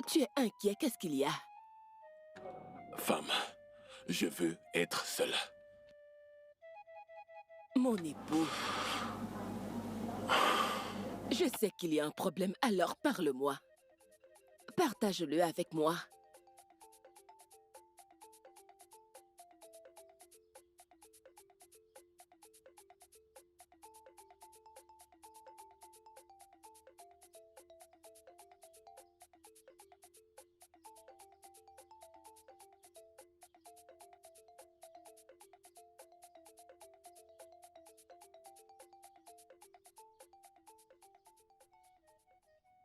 Tu es inquiet, qu'est-ce qu'il y a? Femme, je veux être seul. Mon époux. Je sais qu'il y a un problème, alors parle-moi. Partage-le avec moi.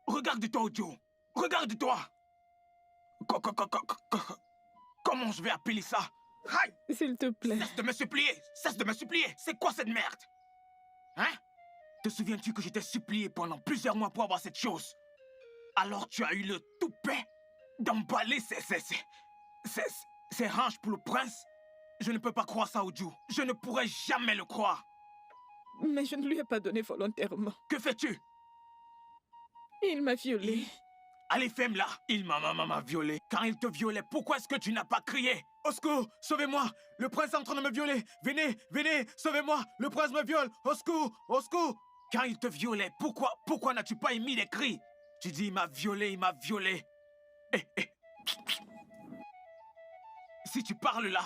Regarde-toi, Odio. Regarde-toi. Comment je vais appeler ça? Aïe! S'il te plaît. Cesse de me supplier! Cesse de me supplier! C'est quoi cette merde? Hein? Te souviens-tu que je t'ai supplié pendant plusieurs mois pour avoir cette chose? Alors tu as eu le toupet d'emballer ces hanches pour le prince? Je ne peux pas croire ça, Odio. Je ne pourrais jamais le croire. Mais je ne lui ai pas donné volontairement. Que fais-tu? Il m'a violée. Allez, femme-là! Il m'a violé. Quand il te violait, pourquoi est-ce que tu n'as pas crié? Au secours! Sauvez-moi! Le prince est en train de me violer! Venez! Venez! Sauvez-moi! Le prince me viole! Au secours! Au secours! Quand il te violait, pourquoi n'as-tu pas émis des cris? Tu dis, il m'a violé, il m'a violé. Si tu parles là...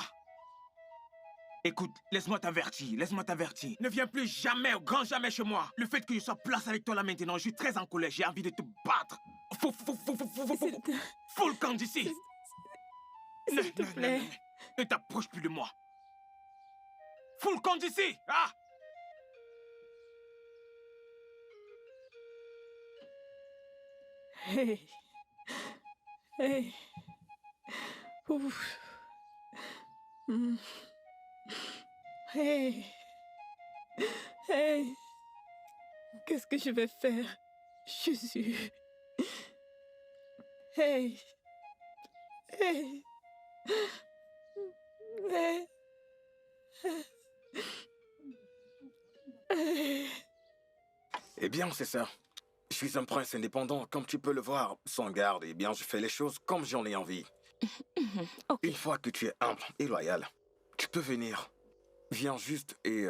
Écoute, laisse-moi t'avertir, laisse-moi t'avertir. Ne viens plus jamais, au grand jamais chez moi. Le fait que je sois place avec toi là maintenant, je suis très en colère, j'ai envie de te battre. Fous le camp d'ici. S'il te plaît. Ne t'approche plus de moi. Fous le camp d'ici. Ah! Hey. Hey. Ouf. Hey. Hey. Qu'est-ce que je vais faire? Jésus. Hey. Hey. Hey. Hey. Eh bien, c'est ça. Je suis un prince indépendant, comme tu peux le voir, sans garde. Eh bien, je fais les choses comme j'en ai envie. Okay. Une fois que tu es humble et loyal, tu peux venir. Viens juste et...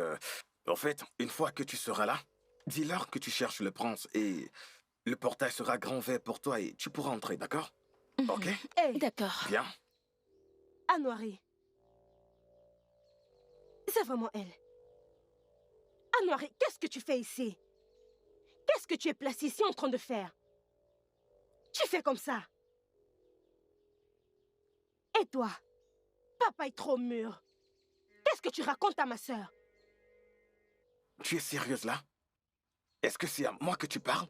en fait, une fois que tu seras là, dis-leur que tu cherches le prince et le portail sera grand ouvert pour toi et tu pourras entrer, d'accord? Ok? Hey, D'accord. Bien. Anouari. C'est vraiment elle. Anouari, qu'est-ce que tu fais ici? Qu'est-ce que tu es placé ici en train de faire? Tu fais comme ça. Et toi? Papa est trop mûr. Qu'est-ce que tu racontes à ma sœur? Tu es sérieuse là? Est-ce que c'est à moi que tu parles?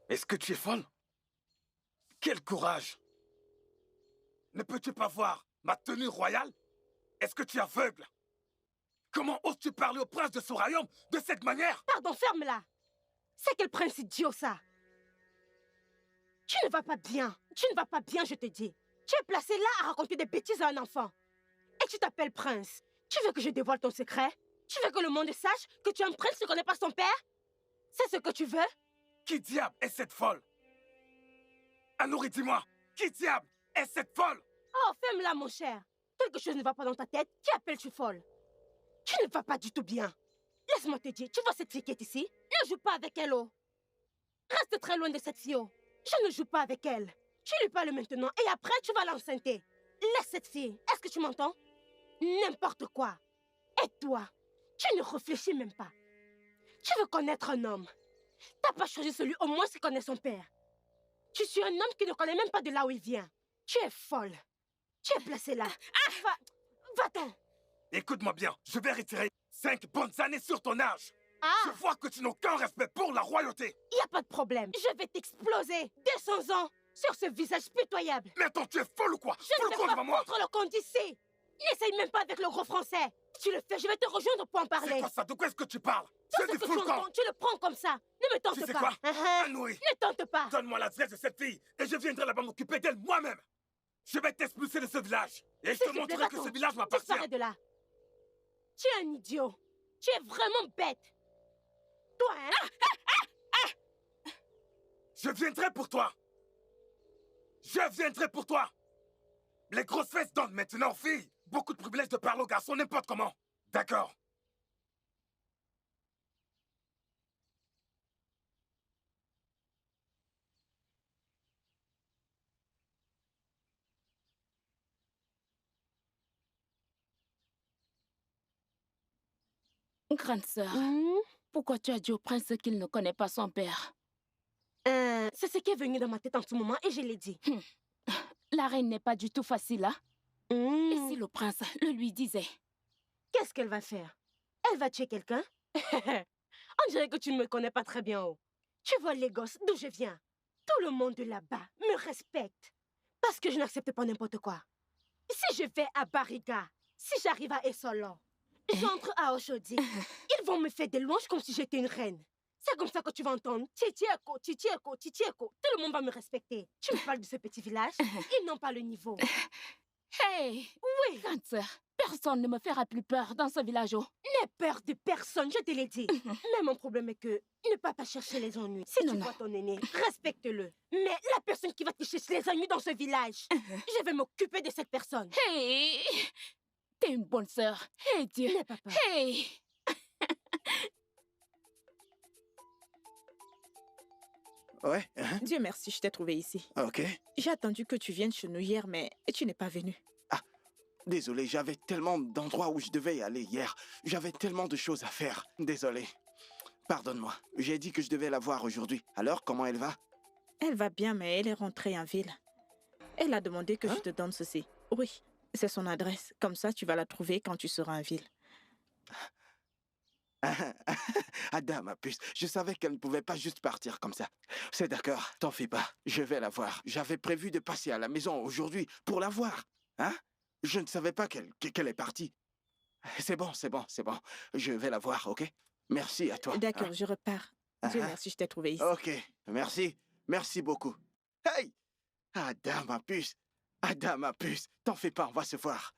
Est-ce que tu es folle? Quel courage! Ne peux-tu pas voir ma tenue royale? Est-ce que tu es aveugle? Comment oses-tu parler au prince de ce royaume de cette manière? Pardon, ferme-la. C'est quel prince idiot, ça? Tu ne vas pas bien. Tu ne vas pas bien, je te dis. Tu es placé là à raconter des bêtises à un enfant. Et tu t'appelles prince. Tu veux que je dévoile ton secret? Tu veux que le monde sache que tu es un prince qui ne connaît pas son père? C'est ce que tu veux? Qui diable est cette folle? Anouri, dis-moi, qui diable est cette folle? Oh, ferme-la, mon cher. Quelque chose ne va pas dans ta tête. Qui appelles-tu folle? Tu ne vas pas du tout bien. Laisse-moi te dire, tu vois cette fille qui est ici? Ne joue pas avec elle, oh. Reste très loin de cette fille, oh. Je ne joue pas avec elle. Tu lui parles maintenant et après tu vas l'enceinter. Laisse cette fille. Est-ce que tu m'entends? N'importe quoi. Et toi, tu ne réfléchis même pas. Tu veux connaître un homme. T'as pas choisi celui au moins qui connaît son père. Tu suis un homme qui ne connaît même pas de là où il vient. Tu es folle. Tu es placé là. Va-t'en. Écoute-moi bien, je vais retirer 5 bonnes années sur ton âge. Ah, Je vois que tu n'as aucun respect pour la royauté. y a pas de problème. Je vais t'exploser. 200 ans sur ce visage pitoyable. Mais attends, tu es folle ou quoi? Je Fous ne le vais camp pas devant moi. contre le compte d'ici. N'essaye même pas avec le gros français. Si tu le fais, je vais te rejoindre pour en C'est parler. quoi ça? De quoi est-ce que tu parles? Tout Je ce dis que fous tu le camp. entends, tu le prends comme ça. Ne me tente Tu sais pas. quoi? Uh-huh. Anouri, Ne tente pas. donne-moi l'adresse de cette fille et je viendrai là-bas m'occuper d'elle moi-même. Je vais t'expulser de ce village. Et je te S'il te plaît, montrerai que va-t'en. ce village m'appartient. Disparais de là. Tu es un idiot. Tu es vraiment bête. Toi, hein? Je viendrai pour toi. Je viendrai pour toi. Les grosses fesses donnent maintenant aux filles. Beaucoup de privilèges de parler aux garçons n'importe comment. D'accord. Grande sœur, pourquoi tu as dit au prince qu'il ne connaît pas son père? C'est ce qui est venu dans ma tête en ce moment et je l'ai dit. La reine n'est pas du tout facile, hein? Et si le prince le lui disait? Qu'est-ce qu'elle va faire? Elle va tuer quelqu'un? On dirait que tu ne me connais pas très bien, oh. Tu vois les gosses d'où je viens? Tout le monde là-bas me respecte. Parce que je n'accepte pas n'importe quoi. Si je vais à Bariga, si j'arrive à Essolo, j'entre à Oshodi, ils vont me faire des louanges comme si j'étais une reine. C'est comme ça que tu vas entendre Titieko, Titieko, Titieko. Tout le monde va me respecter. Tu me parles de ce petit village? Ils n'ont pas le niveau. Hey! Oui! Grande sœur, personne ne me fera plus peur dans ce village. N'aie peur de personne, je te l'ai dit. Mais mon problème est que ne pas chercher les ennuis. Si tu vois ton aîné, respecte-le. Mais la personne qui va te chercher les ennuis dans ce village, je vais m'occuper de cette personne. Hey! T'es une bonne sœur. Hey Dieu! N'aie pas peur. Hey! Ouais, Dieu merci, je t'ai trouvé ici. ok. J'ai attendu que tu viennes chez nous hier, mais tu n'es pas venu. Désolé, j'avais tellement d'endroits où je devais y aller hier. J'avais tellement de choses à faire. Désolé. Pardonne-moi. J'ai dit que je devais la voir aujourd'hui. Alors, comment elle va? Elle va bien, mais elle est rentrée en ville. Elle a demandé que je te donne ceci. Oui, c'est son adresse. Comme ça, tu vas la trouver quand tu seras en ville. Ada, ma puce, je savais qu'elle ne pouvait pas juste partir comme ça. C'est d'accord, t'en fais pas. Je vais la voir. J'avais prévu de passer à la maison aujourd'hui pour la voir. Hein? Je ne savais pas qu'elle est partie. C'est bon. Je vais la voir, ok? Merci à toi. D'accord, hein? je repars. Dieu merci, je t'ai trouvé ici. Ok, merci. Merci beaucoup. Hey! Ada, ma puce. Ada, ma puce. T'en fais pas, on va se voir.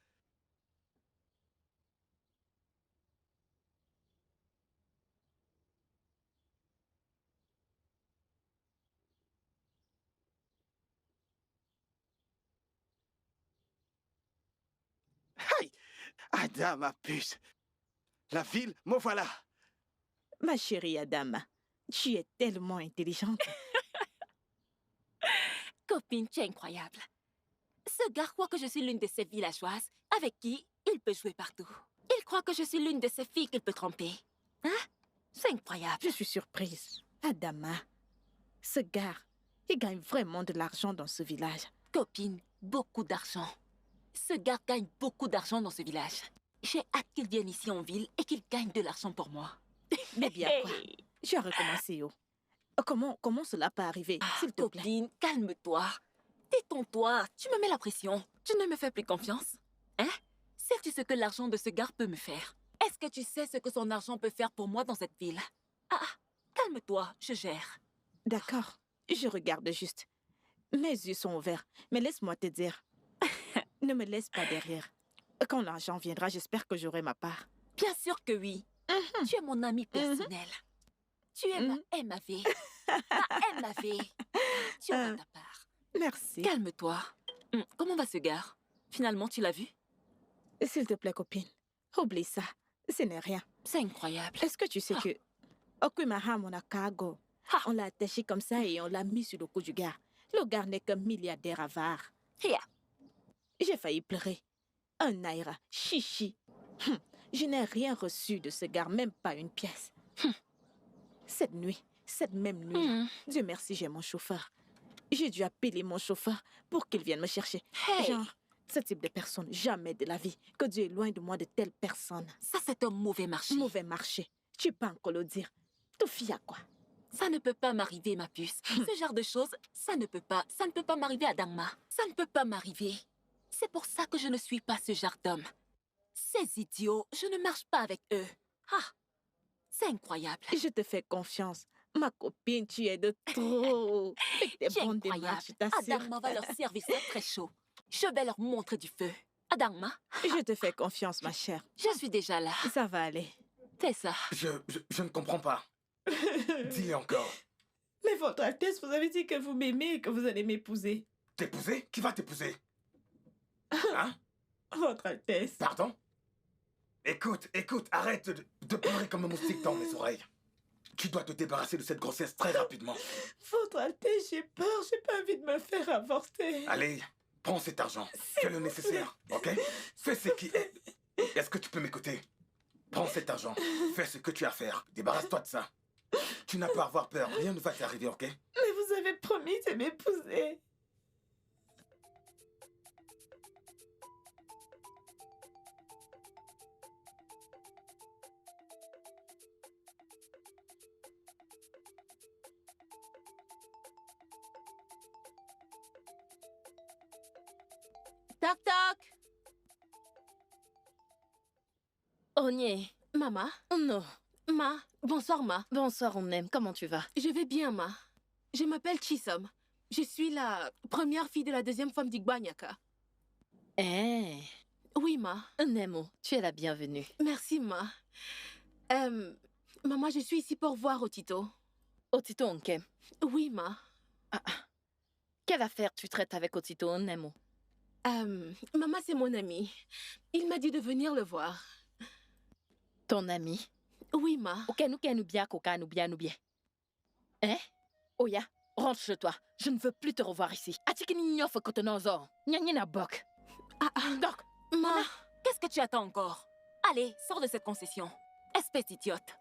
Hey! Ada, ma puce. La ville, me voilà. Ma chérie Adama, tu es tellement intelligente. Copine, tu es incroyable. Ce gars croit que je suis l'une de ces villageoises avec qui il peut jouer partout. Il croit que je suis l'une de ces filles qu'il peut tromper. Hein? C'est incroyable. Je suis surprise. Adama, ce gars, il gagne vraiment de l'argent dans ce village. Copine, beaucoup d'argent. Ce gars gagne beaucoup d'argent dans ce village. J'ai hâte qu'il vienne ici en ville et qu'il gagne de l'argent pour moi. Mais bien quoi? Je vais recommencer, oh. Comment cela peut arriver, s'il te plaît? Copine, calme-toi. Détends-toi. Tu me mets la pression. Tu ne me fais plus confiance. Hein? Sais-tu ce que l'argent de ce gars peut me faire? Est-ce que tu sais ce que son argent peut faire pour moi dans cette ville? Calme-toi, je gère. D'accord, je regarde juste. Mes yeux sont ouverts, mais laisse-moi te dire. Ne me laisse pas derrière. Quand l'argent viendra, j'espère que j'aurai ma part. Bien sûr que oui. Tu es mon ami personnel. Tu es ma MAV. Ma MAV. Tu auras ta part. Merci. Calme-toi. Comment va ce gars? Finalement, tu l'as vu? S'il te plaît, copine, oublie ça. Ce n'est rien. C'est incroyable. Est-ce que tu sais que Okumaha Monakago, on l'a attaché comme ça et on l'a mis sur le cou du gars. Le gars n'est qu'un milliardaire avare. J'ai failli pleurer. Un naira, chichi. Je n'ai rien reçu de ce gars, même pas une pièce. Cette même nuit, Dieu merci, j'ai mon chauffeur. J'ai dû appeler mon chauffeur pour qu'il vienne me chercher. Genre, ce type de personne, jamais de la vie. Que Dieu est loin de moi de telles personnes. Ça, c'est un mauvais marché. Mauvais marché. Tu peux encore le dire. Tout fille à quoi? Ça ne peut pas m'arriver, ma puce. Ce genre de choses, ça ne peut pas m'arriver à Dangma. Ça ne peut pas m'arriver. C'est pour ça que je ne suis pas ce genre d'homme. Ces idiots, je ne marche pas avec eux. C'est incroyable. Je te fais confiance. Ma copine, tu es de trop. Avec tes bonnes démarches, je t'assure. Adangma va leur servir ça très chaud. Je vais leur montrer du feu. Adangma? Je te fais confiance, ma chère. Je suis déjà là. Ça va aller. C'est ça. Je ne comprends pas. Dis encore. Mais votre Altesse, vous avez dit que vous m'aimez et que vous allez m'épouser. T'épouser? Qui va t'épouser? Hein? Votre Altesse. Pardon? Écoute, arrête de pleurer comme un moustique dans mes oreilles. Tu dois te débarrasser de cette grossesse très rapidement. Votre Altesse, j'ai peur. J'ai pas envie de me faire avorter. Allez, prends cet argent. Fais le nécessaire, ok? Fais ce qui est. Est-ce que tu peux m'écouter? Prends cet argent. Fais ce que tu as à faire. Débarrasse-toi de ça. Tu n'as pas à avoir peur. Rien ne va t'arriver, ok? Mais vous avez promis de m'épouser. Toc toc. Onye. Mama? Non. Ma? Bonsoir, Ma. Bonsoir, on aime. Comment tu vas? Je vais bien, Ma. Je m'appelle Chisom. Je suis la première fille de la deuxième femme d'Igbanyaka. Eh. Oui, Ma. Nemo, tu es la bienvenue. Merci, Ma. Maman, je suis ici pour voir Otito. Otito Onkem. Oui, Ma. Quelle affaire tu traites avec Otito Nemo? Maman, c'est mon ami. Il m'a dit de venir le voir. Ton ami? Oui, Ma. Okenu bien, kokanu bien. Hein? Oya, rentre chez toi. Je ne veux plus te revoir ici. Atikini nyof kotonozo. Nyanyina bok. Donc, Ma, qu'est-ce que tu attends encore? Allez, sors de cette concession. Espèce d'idiote.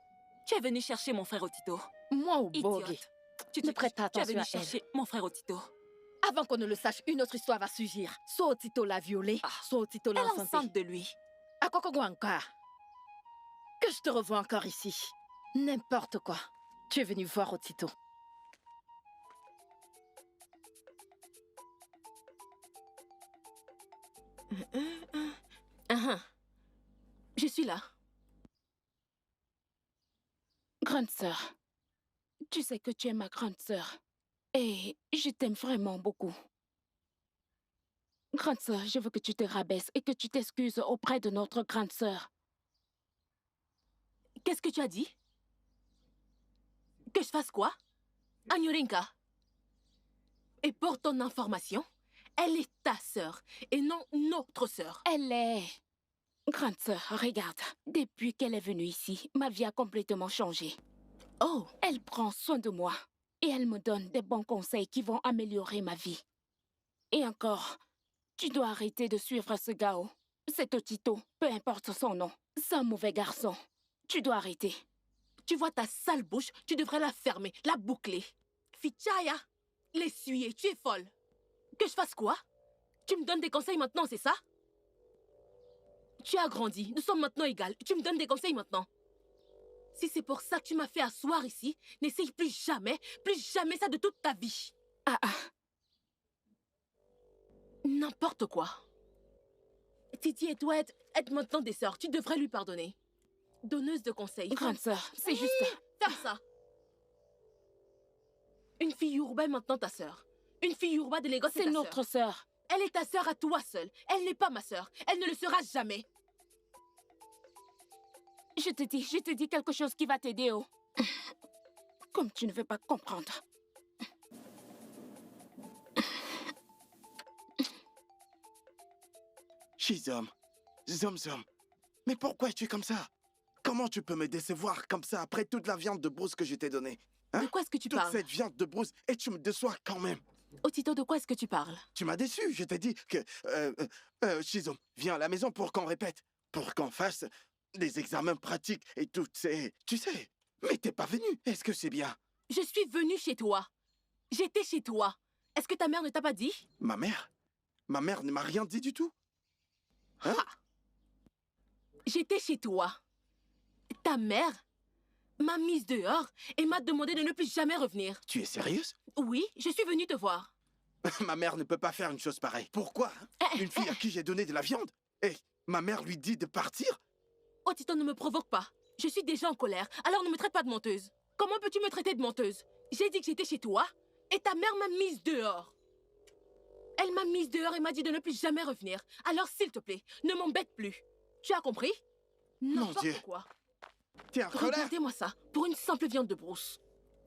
Tu es venu chercher mon frère Otito. Moi ou Bogi? Idiote. Ne prête pas Tu es attention venu à elle. chercher mon frère Otito. Avant qu'on ne le sache, une autre histoire va surgir. Soit Otito l'a violé, soit Otito l'a Elle est enfanté. enceinte de lui. À quoi encore? Que je te revois encore ici. N'importe quoi. Tu es venu voir Otito. Je suis là. Grande sœur, tu sais que tu es ma grande sœur. Et je t'aime vraiment beaucoup. Grande sœur, je veux que tu te rabaisses et que tu t'excuses auprès de notre grande sœur. Qu'est-ce que tu as dit? Que je fasse quoi? Agnorinka. Et pour ton information, elle est ta sœur et non notre sœur. Elle est... Grande sœur, regarde. Depuis qu'elle est venue ici, ma vie a complètement changé. Oh, elle prend soin de moi. Et elle me donne des bons conseils qui vont améliorer ma vie. Et encore, tu dois arrêter de suivre ce gars. C'est Otito, peu importe son nom. C'est un mauvais garçon. Tu dois arrêter. Tu vois ta sale bouche, tu devrais la fermer, la boucler. Fichaya, l'essuyer, tu es folle. Que je fasse quoi? Tu me donnes des conseils maintenant, c'est ça? Tu as grandi, nous sommes maintenant égales. Tu me donnes des conseils maintenant. Si c'est pour ça que tu m'as fait asseoir ici, n'essaye plus jamais ça de toute ta vie. N'importe quoi. Titi et toi êtes maintenant des sœurs. Tu devrais lui pardonner. Donneuse de conseils. Grande sœur, c'est juste. Ferme ça. Une fille Yoruba est maintenant ta sœur. Une fille Yoruba de Lagos c'est notre sœur. Elle est ta sœur à toi seule. Elle n'est pas ma sœur. Elle ne le sera jamais. Je te dis quelque chose qui va t'aider, oh. Comme tu ne veux pas comprendre. Chisom, Zom. Mais pourquoi tu es comme ça? Comment tu peux me décevoir comme ça après toute la viande de brousse que je t'ai donnée? Hein? De quoi est-ce que tu toute parles? Cette viande de brousse et tu me déçois quand même. Otito, de quoi est-ce que tu parles? Tu m'as déçu, je t'ai dit que... Chisom, viens à la maison pour qu'on répète, pour qu'on fasse des examens pratiques et toutes ces... Tu sais, mais t'es pas venu, est-ce que c'est bien? Je suis venue chez toi. J'étais chez toi. Est-ce que ta mère ne t'a pas dit? Ma mère ne m'a rien dit du tout. Hein? J'étais chez toi. Ta mère m'a mise dehors et m'a demandé de ne plus jamais revenir. Tu es sérieuse? Oui, je suis venue te voir. Ma mère ne peut pas faire une chose pareille. Pourquoi? Une fille à qui j'ai donné de la viande? Et ma mère lui dit de partir? Otito, ne me provoque pas. Je suis déjà en colère, alors ne me traite pas de menteuse. Comment peux-tu me traiter de menteuse? J'ai dit que j'étais chez toi et ta mère m'a mise dehors. Elle m'a mise dehors et m'a dit de ne plus jamais revenir. Alors s'il te plaît, ne m'embête plus. Tu as compris? Mon Dieu. N'importe quoi. T'es en colère? Regardez-moi ça, pour une simple viande de brousse.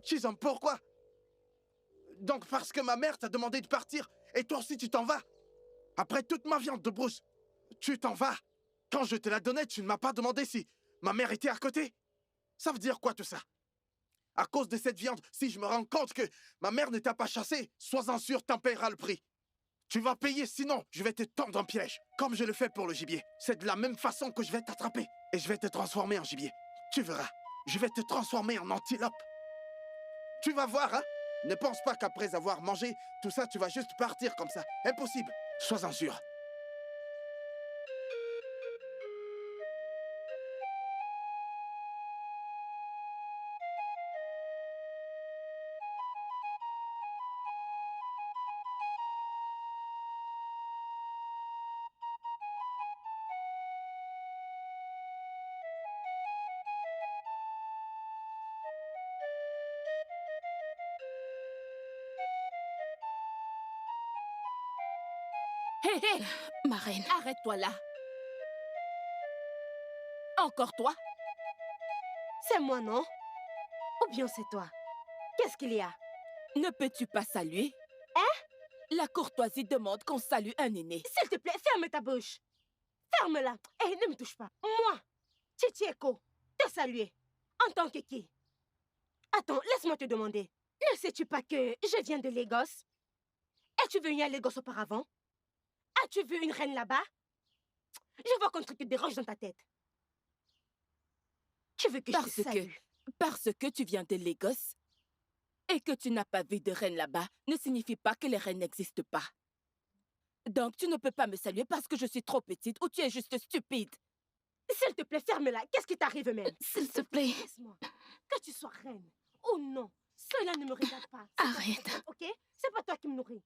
Chisom, pourquoi? Donc parce que ma mère t'a demandé de partir, et toi aussi tu t'en vas. Après toute ma viande de brousse, tu t'en vas. Quand je te la donnais, tu ne m'as pas demandé si ma mère était à côté. Ça veut dire quoi tout ça? À cause de cette viande, si je me rends compte que ma mère ne t'a pas chassé, sois-en sûr, t'en paieras le prix. Tu vas payer, sinon je vais te tendre un piège, comme je le fais pour le gibier. C'est de la même façon que je vais t'attraper, et je vais te transformer en gibier. Tu verras, je vais te transformer en antilope. Tu vas voir, hein? Ne pense pas qu'après avoir mangé tout ça, tu vas juste partir comme ça. Impossible, sois-en sûr. Hé, hé! Ma reine, arrête-toi là. Encore toi? C'est moi, non? Ou bien c'est toi? Qu'est-ce qu'il y a? Ne peux-tu pas saluer? Hein? La courtoisie demande qu'on salue un aîné. S'il te plaît, ferme ta bouche. Ferme-la. Eh, ne me touche pas. Moi, Chichieko, te saluer. En tant que qui? Attends, laisse-moi te demander. Ne sais-tu pas que je viens de Lagos? Es-tu venu à Lagos auparavant? As-tu vu une reine là-bas? Je vois qu'un truc te dérange dans ta tête. Tu veux que je te salue? Parce que tu viens de Lagos et que tu n'as pas vu de reine là-bas ne signifie pas que les reines n'existent pas. Donc tu ne peux pas me saluer parce que je suis trop petite ou tu es juste stupide. S'il te plaît, ferme-la. Qu'est-ce qui t'arrive même? S'il te plaît. Laisse-moi. Que tu sois reine ou non, cela ne me regarde pas. Arrête. Ok? C'est pas toi qui me nourris.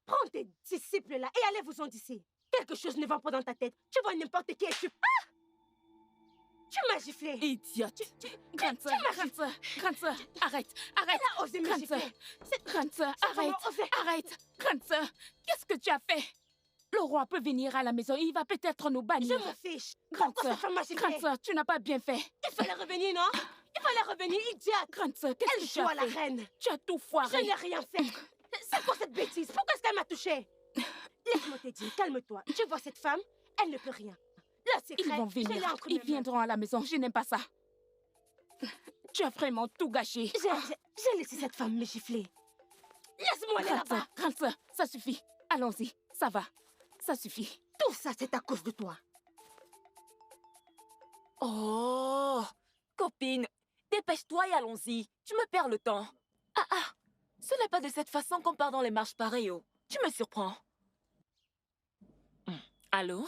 Prends tes disciples là et allez-vous-en d'ici. Quelque chose ne va pas dans ta tête. Tu vois n'importe qui et tu... Ah! Tu m'as giflé. Idiote. Grande sœur, arrête, arrête. Elle a osé me gifler. Grande sœur, arrête. Grande sœur, qu'est-ce que tu as fait? Le roi peut venir à la maison, il va peut-être nous bannir. Je m'en fiche. Grande Pourquoi cette femme m'a giflé? sœur, tu n'as pas bien fait. Il fallait revenir, non? Il fallait revenir, idiote. Grande sœur, qu'est-ce Elle que tu joue as à la fait? reine. Tu as tout Je foiré. n'ai rien fait. C'est quoi cette bêtise? Pourquoi est-ce qu'elle m'a touchée? Laisse-moi te dire, calme-toi. Tu vois cette femme? Elle ne peut rien. Le secret, Ils vont je l'ai venir, entre mes ils mains. viendront à la maison, je n'aime pas ça. Tu as vraiment tout gâché. J'ai laissé cette femme me gifler. Laisse-moi aller là-bas. Grande sœur, ça suffit. Allons-y, ça va. Ça suffit. Tout ça, c'est à cause de toi. Oh, copine, dépêche-toi et allons-y. Tu me perds le temps. Ah, ce n'est pas de cette façon qu'on part dans les marches pareilles. Oh. Tu me surprends. Allô?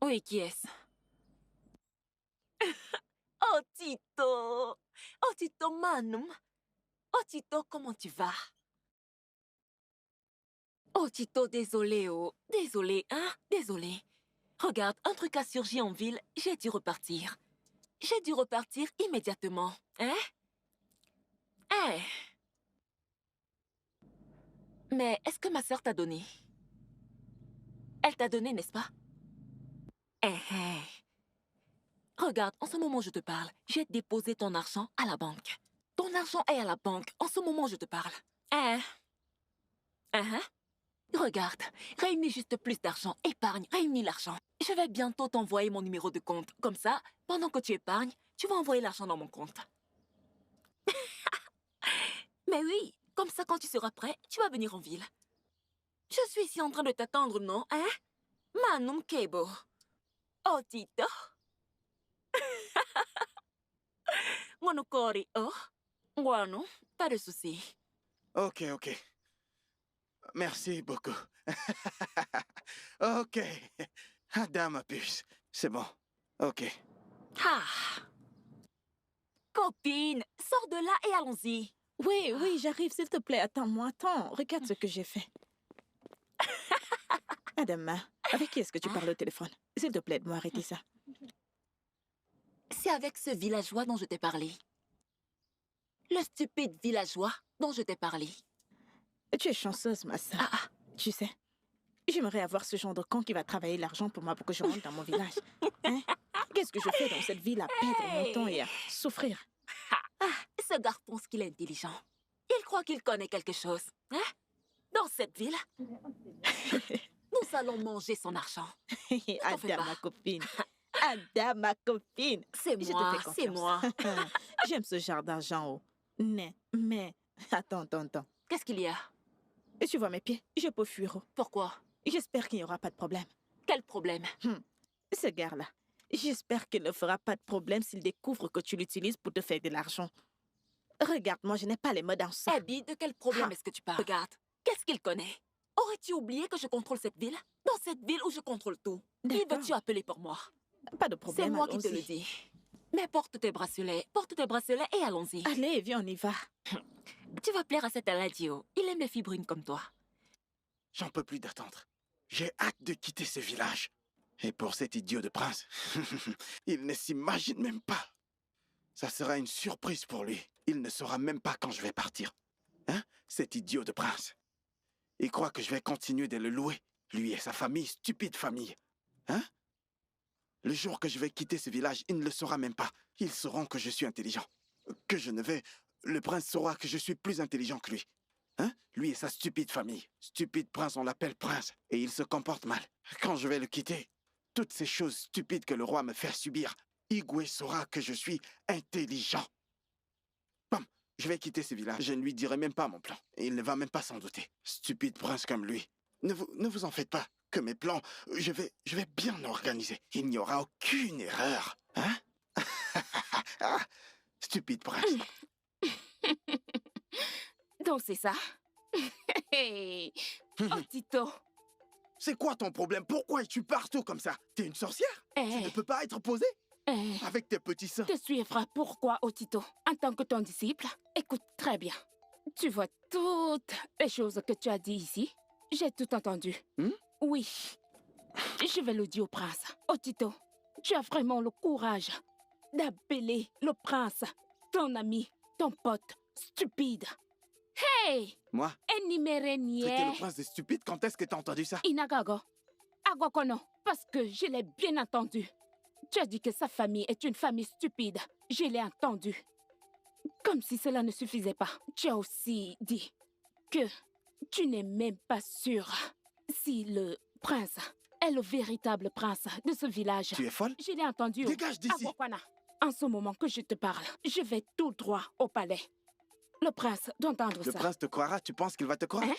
Oui, qui est-ce? Oh, Tito! Oh, Tito Manum! Oh, Tito, comment tu vas? Oh, Tito, désolé, oh. Désolé, hein? Désolé. Regarde, un truc a surgi en ville, j'ai dû repartir. J'ai dû repartir immédiatement, hein? Hein? Mais est-ce que ma sœur t'a donné? Elle t'a donné, n'est-ce pas? Regarde, en ce moment où je te parle, j'ai déposé ton argent à la banque. Ton argent est à la banque en ce moment où je te parle. Regarde, réunis juste plus d'argent. Épargne, réunis l'argent. Je vais bientôt t'envoyer mon numéro de compte. Comme ça, pendant que tu épargnes, tu vas envoyer l'argent dans mon compte. Mais oui, comme ça, quand tu seras prêt, tu vas venir en ville. Je suis ici en train de t'attendre, non, hein? Manum Kebo. Oh, Tito. Monokori, oh. Bueno, pas de souci. Ok. Merci beaucoup. Ok. Ada, ma puce. C'est bon. Ok. Ah. Copine, sors de là et allons-y. Oui, j'arrive, s'il te plaît. Attends-moi, regarde ce que j'ai fait. Adama, avec qui est-ce que tu parles au téléphone? S'il te plaît, aide-moi arrêter ça. C'est avec ce villageois dont je t'ai parlé. Le stupide villageois dont je t'ai parlé. Tu es chanceuse, ma sœur. Tu sais, j'aimerais avoir ce genre de con qui va travailler l'argent pour moi pour que je rentre dans mon village. Hein? Qu'est-ce que je fais dans cette ville à perdre mon temps et à souffrir? Ce Ce gars pense qu'il est intelligent. Il croit qu'il connaît quelque chose. Hein? Dans cette ville, nous allons manger son argent. t'en fais Ada, pas. ma copine. Ada, ma copine. C'est Je te moi, fais c'est confiance. moi. J'aime ce genre d'argent. Oh. Mais... Attends. Qu'est-ce qu'il y a? Et tu vois mes pieds? Je peux fuir. Oh. Pourquoi? J'espère qu'il n'y aura pas de problème. Quel problème? Ce gars-là, j'espère qu'il ne fera pas de problème s'il découvre que tu l'utilises pour te faire de l'argent. Regarde-moi, je n'ai pas les mots dans ça. Abby, de quel problème est-ce que tu parles? Regarde, qu'est-ce qu'il connaît? Aurais-tu oublié que je contrôle cette ville? Dans cette ville où je contrôle tout. Qui D'accord. veux-tu appeler pour moi? Pas de C'est problème, moi qui te allons-y. le dis. Mais porte tes bracelets et allons-y. Allez, viens, on y va. Tu vas plaire à cet Aladio. Il aime les fibrunes comme toi. J'en peux plus d'attendre. J'ai hâte de quitter ce village. Et pour cet idiot de prince, il ne s'imagine même pas. Ça sera une surprise pour lui. Il ne saura même pas quand je vais partir. Hein? Cet idiot de prince. Il croit que je vais continuer de le louer. Lui et sa famille, stupide famille. Hein? Le jour que je vais quitter ce village, il ne le saura même pas. Ils sauront que je suis intelligent. Que je ne vais... Le prince saura que je suis plus intelligent que lui. Hein? Lui et sa stupide famille. Stupide prince, on l'appelle prince. Et il se comporte mal. Quand je vais le quitter, toutes ces choses stupides que le roi me fait subir, Igwe saura que je suis intelligent. Bam, je vais quitter ce village. Je ne lui dirai même pas mon plan. Et il ne va même pas s'en douter. Stupide prince comme lui. Ne vous en faites pas. Que mes plans, je vais bien organiser. Il n'y aura aucune erreur. Hein? Stupide prince. Donc c'est ça. Oh, Tito. C'est quoi ton problème? Pourquoi es-tu partout comme ça? T'es une sorcière? Tu ne peux pas être posée? Avec tes petits seins. Te suivre, pourquoi, Otito? En tant que ton disciple, écoute très bien. Tu vois toutes les choses que tu as dit ici? J'ai tout entendu. Oui. Je vais le dire au prince. Otito, tu as vraiment le courage d'appeler le prince, ton ami, ton pote, stupide. Hey! Moi? Enimerenie. Traiter le prince de stupide, quand est-ce que t'as entendu ça? Inagago. Agokono. Parce que je l'ai bien entendu. Tu as dit que sa famille est une famille stupide. Je l'ai entendu. Comme si cela ne suffisait pas. Tu as aussi dit que tu n'es même pas sûr si le prince est le véritable prince de ce village. Tu es folle? Je l'ai entendu. Dégage d'ici! Agokwana. En ce moment que je te parle, je vais tout droit au palais. Le prince doit entendre Le ça. prince te croira, tu penses qu'il va te croire? Hein?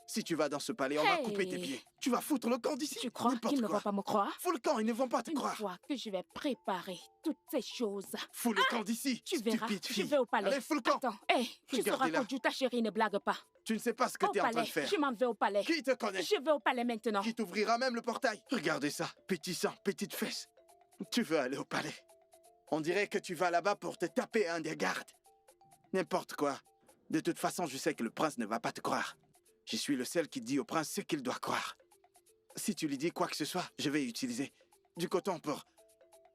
Si tu vas dans ce palais, on va couper tes pieds. Tu vas foutre le camp d'ici. Tu crois N'importe qu'il ne quoi. va pas me croire? Fous le camp, ils ne vont pas te Une croire. fois que je vais préparer toutes ces choses, Fous le camp d'ici, tu verras, stupide je fille. vais au palais. Allez, fous le camp. Attends, tu sauras Regardez-la. que ta chérie ne blague pas. Tu ne sais pas ce que Au tu es en train palais, de faire. je m'en vais au palais. Qui te connaît? Je vais au palais maintenant. Qui t'ouvrira même le portail? Regardez ça, petit sang, petite fesse. Tu veux aller au palais? On dirait que tu vas là-bas pour te taper un des gardes. N'importe quoi. De toute façon, je sais que le prince ne va pas te croire. Je suis le seul qui dit au prince ce qu'il doit croire. Si tu lui dis quoi que ce soit, je vais utiliser du coton pour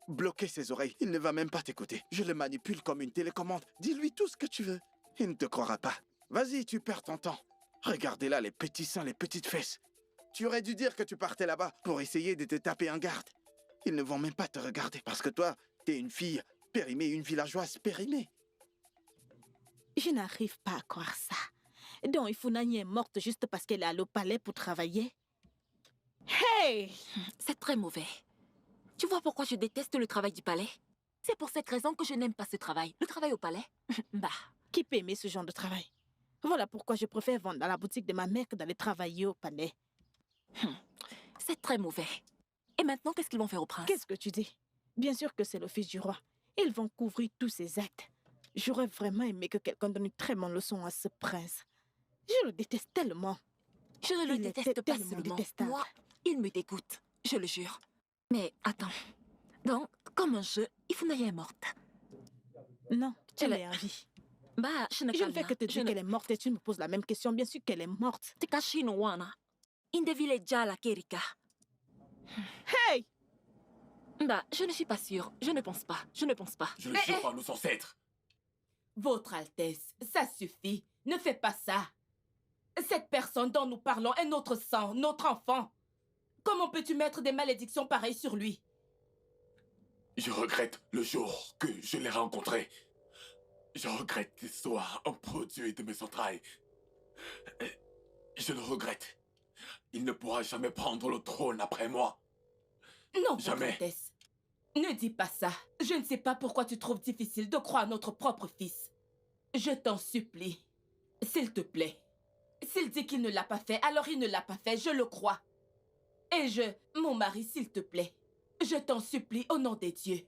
bloquer ses oreilles. Il ne va même pas t'écouter. Je le manipule comme une télécommande. Dis-lui tout ce que tu veux. Il ne te croira pas. Vas-y, tu perds ton temps. Regardez là les petits seins, les petites fesses. Tu aurais dû dire que tu partais là-bas pour essayer de te taper un garde. Ils ne vont même pas te regarder parce que toi, t'es une fille périmée, une villageoise périmée. Je n'arrive pas à croire ça. Donc, Ifunani est morte juste parce qu'elle est allée au palais pour travailler? Hey! C'est très mauvais. Tu vois pourquoi je déteste le travail du palais? C'est pour cette raison que je n'aime pas ce travail. Le travail au palais? Bah. Qui peut aimer ce genre de travail? Voilà pourquoi je préfère vendre dans la boutique de ma mère que d'aller travailler au palais. C'est très mauvais. Et maintenant, qu'est-ce qu'ils vont faire au prince? Qu'est-ce que tu dis? Bien sûr que c'est le fils du roi. Ils vont couvrir tous ses actes. J'aurais vraiment aimé que quelqu'un donne une très bonne leçon à ce prince. Je le déteste tellement. Je ne le Il déteste était pas tellement seulement. détestable. Moi, il me dégoûte. Je le jure. Mais attends. Donc, comme un jeu, Ifunaya est morte. Non, Tu elle l'as- est en vie. Bah, je ne Je ne fais que te dire qu'elle est morte et tu me poses la même question. Bien sûr qu'elle est morte. Tekashi no wana. Indevile la Kerika. Hey! Bah, je ne suis pas sûre. Je ne pense pas. Je ne pense pas. Je le jure par nos ancêtres. Votre Altesse, ça suffit. Ne fais pas ça. Cette personne dont nous parlons est notre sang, notre enfant. Comment peux-tu mettre des malédictions pareilles sur lui? Je regrette le jour que je l'ai rencontré. Je regrette qu'il soit un produit de mes entrailles. Je le regrette. Il ne pourra jamais prendre le trône après moi. Non, Jamais. Grotès. Ne dis pas ça. Je ne sais pas pourquoi tu trouves difficile de croire notre propre fils. Je t'en supplie. S'il te plaît. S'il dit qu'il ne l'a pas fait, alors il ne l'a pas fait, je le crois. Et mon mari, s'il te plaît, je t'en supplie au nom des dieux.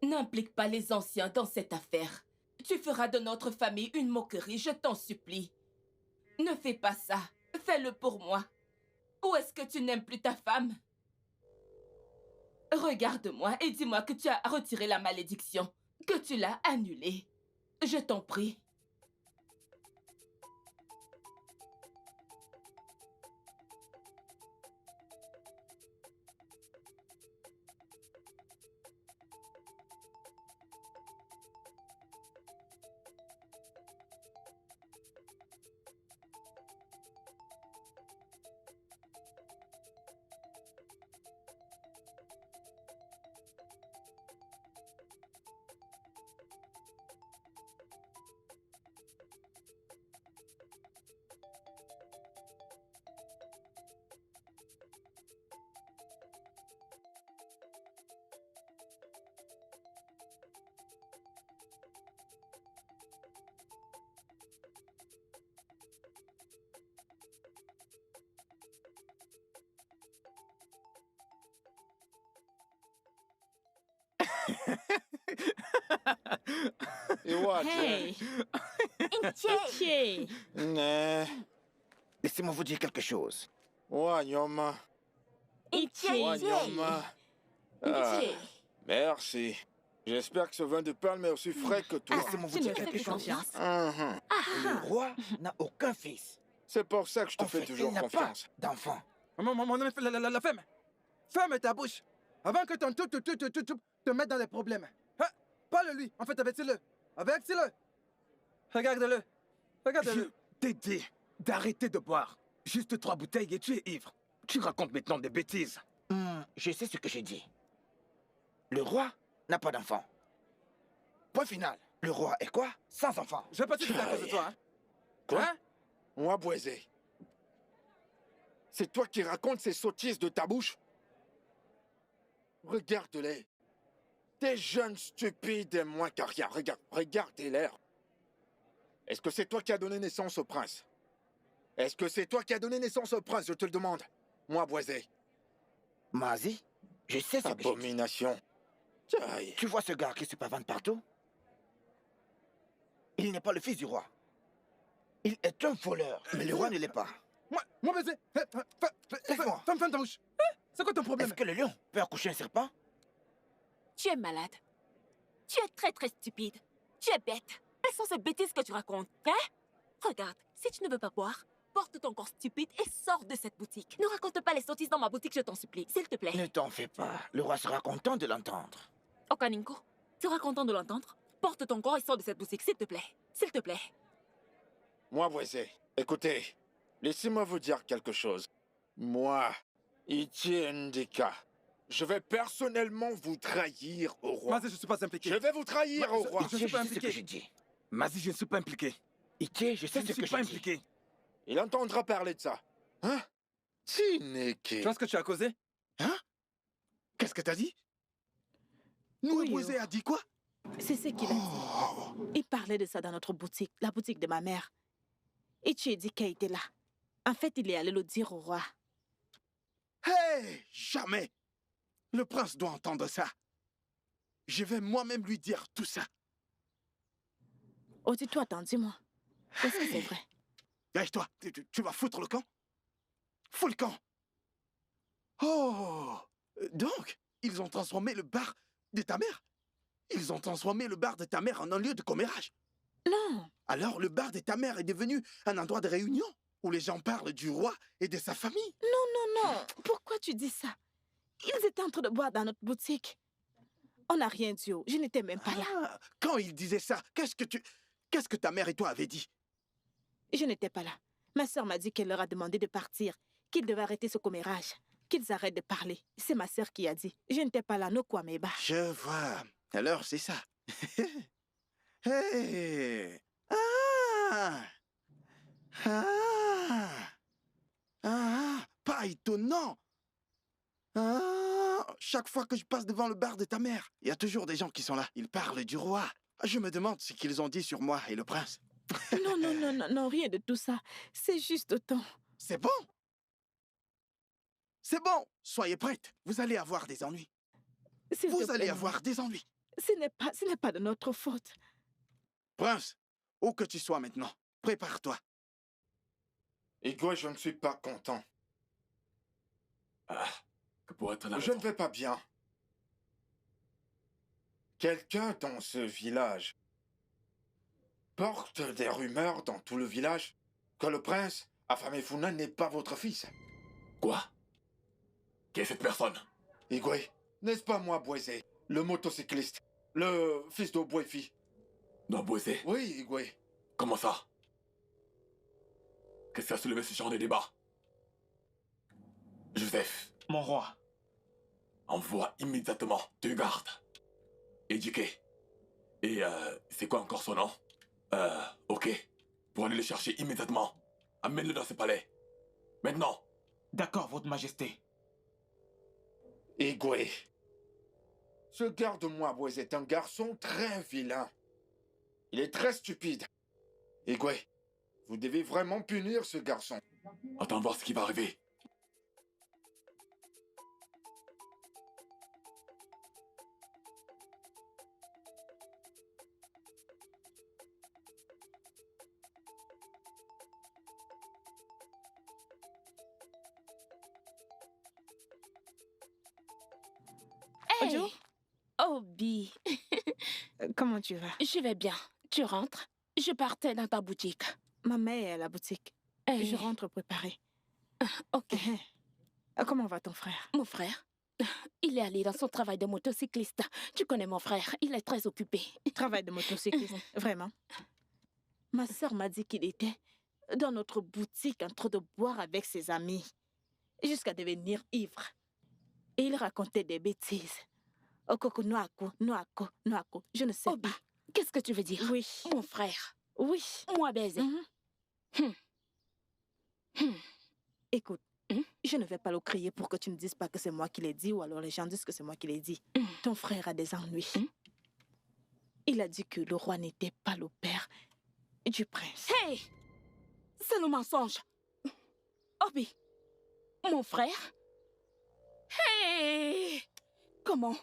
N'implique pas les anciens dans cette affaire. Tu feras de notre famille une moquerie, je t'en supplie. Ne fais pas ça. Fais-le pour moi. Ou est-ce que tu n'aimes plus ta femme? Regarde-moi et dis-moi que tu as retiré la malédiction, que tu l'as annulée. Je t'en prie. Hey! Tchè! Laissez-moi vous dire quelque chose. Wanyoma. Wanyoma. Ah, merci. J'espère que ce vin de palme est aussi frais que toi. Laissez-moi vous tu dire me fais quelque chose. confiance. Le roi n'a aucun fils. C'est pour ça que je te En fais fait, toujours il n'a confiance. pas d'enfant. La femme. Ferme ta bouche. Avant que ton tout te mette dans les problèmes. Hein? Parle-lui. En fait, avertis-le. Avertis-le. Regarde-le. Regarde-le. Je t'ai dit d'arrêter de boire. Juste 3 bouteilles et tu es ivre. Tu racontes maintenant des bêtises. Je sais ce que j'ai dit. Le roi n'a pas d'enfant. Point final. Le roi est quoi? Sans enfant. Je vais pas te dire à cause de toi. Hein? Quoi? Hein? Moi, Boisé. C'est toi qui racontes ces sottises de ta bouche? Regarde-les. Des jeunes stupides et moins qu'à rien. Regarde tes l'air. Est-ce que c'est toi qui as donné naissance au prince? Est-ce que c'est toi qui as donné naissance au prince, je te le demande? Moi, Boisé. Mazi, je sais ce que j'ai dit. Abomination. Aïe. Tu vois ce gars qui se pavane partout? Il n'est pas le fils du roi. Il est un voleur, mais le roi ne l'est pas. Moi, baiser. Laisse-moi. Ferme ta bouche. C'est quoi ton problème? Est-ce que le lion peut accoucher un serpent? Tu es malade. Tu es très très stupide. Tu es bête. Quelles sont ces bêtises que tu racontes, hein? Regarde, si tu ne veux pas boire, porte ton corps stupide et sors de cette boutique. Ne raconte pas les sottises dans ma boutique, je t'en supplie. S'il te plaît. Ne t'en fais pas. Le roi sera content de l'entendre. Okaninko, tu seras content de l'entendre? Porte ton corps et sors de cette boutique, s'il te plaît. S'il te plaît. Moi, Boisé, écoutez, laissez-moi vous dire quelque chose. Moi, Ichi Ndika, je vais personnellement vous trahir au roi. Mazi, je suis pas impliqué. Je vais vous trahir au roi. Je suis pas sais ce impliqué. que j'ai dit. Mazi, je ne suis pas impliqué. Ike, je sais Je ce ne suis que pas j'ai dit. impliqué. Il entendra parler de ça. Hein? Tineke. Tu vois ce que tu as causé? Hein? Qu'est-ce que t'as dit? Nous, Oui, Boisé a dit quoi? C'est ce qu'il a dit. Il parlait de ça dans notre boutique, la boutique de ma mère. Et tu as dit qu'elle était là. En fait, il est allé le dire au roi. Hey! Jamais! Le prince doit entendre ça. Je vais moi-même lui dire tout ça. Oh, dis-toi, attends, dis-moi. Est-ce que c'est vrai? Lâche-toi, tu vas foutre le camp? Fous le camp! Oh! Donc, ils ont transformé le bar de ta mère? Ils ont transformé le bar de ta mère en un lieu de commérage? Non. Alors, le bar de ta mère est devenu un endroit de réunion où les gens parlent du roi et de sa famille? Non. Pourquoi tu dis ça? Ils étaient en train de boire dans notre boutique. On n'a rien dit. Je n'étais même pas là. Ah, quand ils disaient ça, qu'est-ce que ta mère et toi avez dit? Je n'étais pas là. Ma sœur m'a dit qu'elle leur a demandé de partir, qu'ils devaient arrêter ce commérage, qu'ils arrêtent de parler. C'est ma sœur qui a dit. Je n'étais pas là, no quoi, mais bah. Je vois. Alors, c'est ça. Hé! Ah! Ah! Ah! Pas étonnant! Ah! Chaque fois que je passe devant le bar de ta mère, il y a toujours des gens qui sont là. Ils parlent du roi. Je me demande ce qu'ils ont dit sur moi et le prince. Non, non, non, non, non, rien de tout ça. C'est juste autant. C'est bon! C'est bon! Soyez prête. Vous allez avoir des ennuis. S'il te Vous plaît, allez maman. avoir des ennuis. Ce n'est pas de notre faute. Prince, où que tu sois maintenant, prépare-toi. Igwe, je ne suis pas content. Ah, que pour être la Je ne raison. vais pas bien. Quelqu'un dans ce village porte des rumeurs dans tout le village que le prince Afamefuna n'est pas votre fils. Quoi? Qui est cette personne? Igwe, n'est-ce pas moi, Boisé, le motocycliste, le fils d'Oboefi? Non, Boisé. Oui, Igwe. Comment ça? Qu'est-ce qui a soulevé ce genre de débat? Joseph, Mon roi, envoie immédiatement deux gardes. Éduqués. Et c'est quoi encore son nom? Ok. Pour aller le chercher immédiatement. Amène-le dans ce palais. Maintenant. d'accord, votre majesté. Igwe. Ce garde-moi, Boisé, est un garçon très vilain. Il est très stupide. Igwe, vous devez vraiment punir ce garçon. Attends voir ce qui va arriver. Hey! Ojo? Obi, Comment tu vas? je vais bien. Tu rentres? Je partais dans ta boutique. Ma mère est à la boutique. Eh, Je rentre préparée. ok. Comment va ton frère? Mon frère, il est allé dans son travail de motocycliste. Tu connais mon frère, il est très occupé. Travail de motocycliste, vraiment. Ma sœur m'a dit qu'il était dans notre boutique en train de boire avec ses amis, jusqu'à devenir ivre. Et il racontait des bêtises. Okoko, noako, noako, noako, je ne sais Obi, pas. qu'est-ce que tu veux dire? Oui, Mon frère, oui. moi baiser. Écoute, Mhm. je ne vais pas le crier pour que tu ne dises pas que c'est moi qui l'ai dit, ou alors les gens disent que c'est moi qui l'ai dit. Mhm. Ton frère a des ennuis. Mhm. Il a dit que le roi n'était pas le père du prince. Hey! C'est le mensonge. Obi, mon frère? Hey! Comment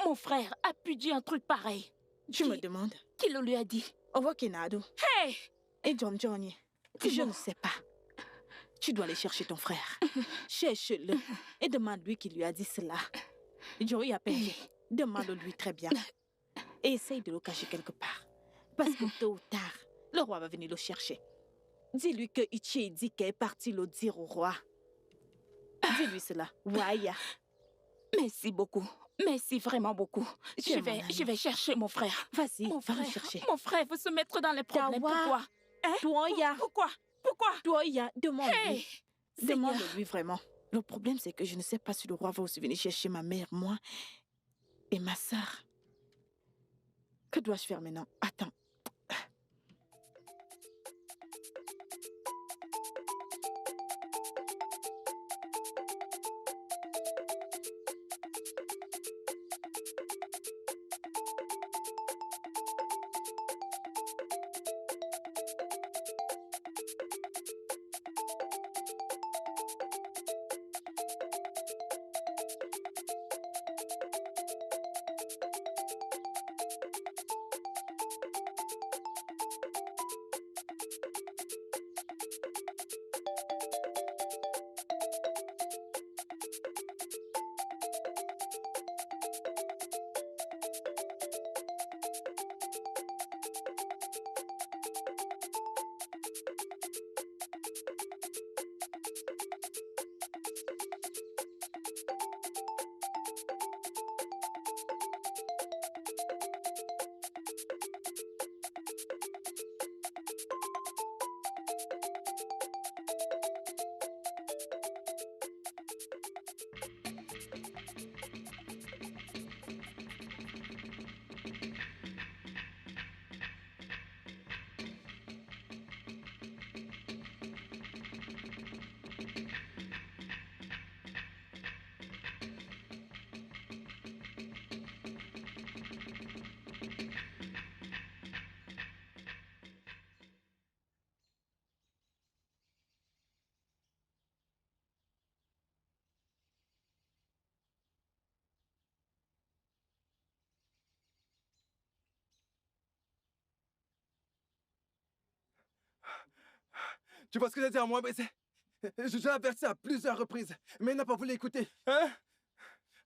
mon frère a pu dire un truc pareil? Tu me demandes? Qui le lui a dit? Ovo Kenado Hey! et John Johnny. Je Comment? ne sais pas. Tu dois aller chercher ton frère. Cherche-le et demande-lui qui lui a dit cela. Joey a perdu. Demande-lui très bien. Et essaye de le cacher quelque part. Parce que tôt ou tard, le roi va venir le chercher. Dis-lui que Ichi dit qu'elle est partie le dire au roi. Dis-lui cela. Waya. Merci beaucoup. Merci vraiment beaucoup. Tu es mon Je vais chercher mon frère. Vas-y, Mon va le frère, chercher. mon frère veut se mettre dans les problèmes. Tawa. Pourquoi? Hein? Toya. Pourquoi? Pourquoi? Toya, demande-lui. Hey! Seigneur. Demande-lui vraiment. Le problème, c'est que je ne sais pas si le roi va aussi venir chercher ma mère, moi et ma sœur. Que dois-je faire maintenant? Attends. Tu vois ce que j'ai dit à moi, mais je l'ai averti à plusieurs reprises, mais il n'a pas voulu écouter. Hein?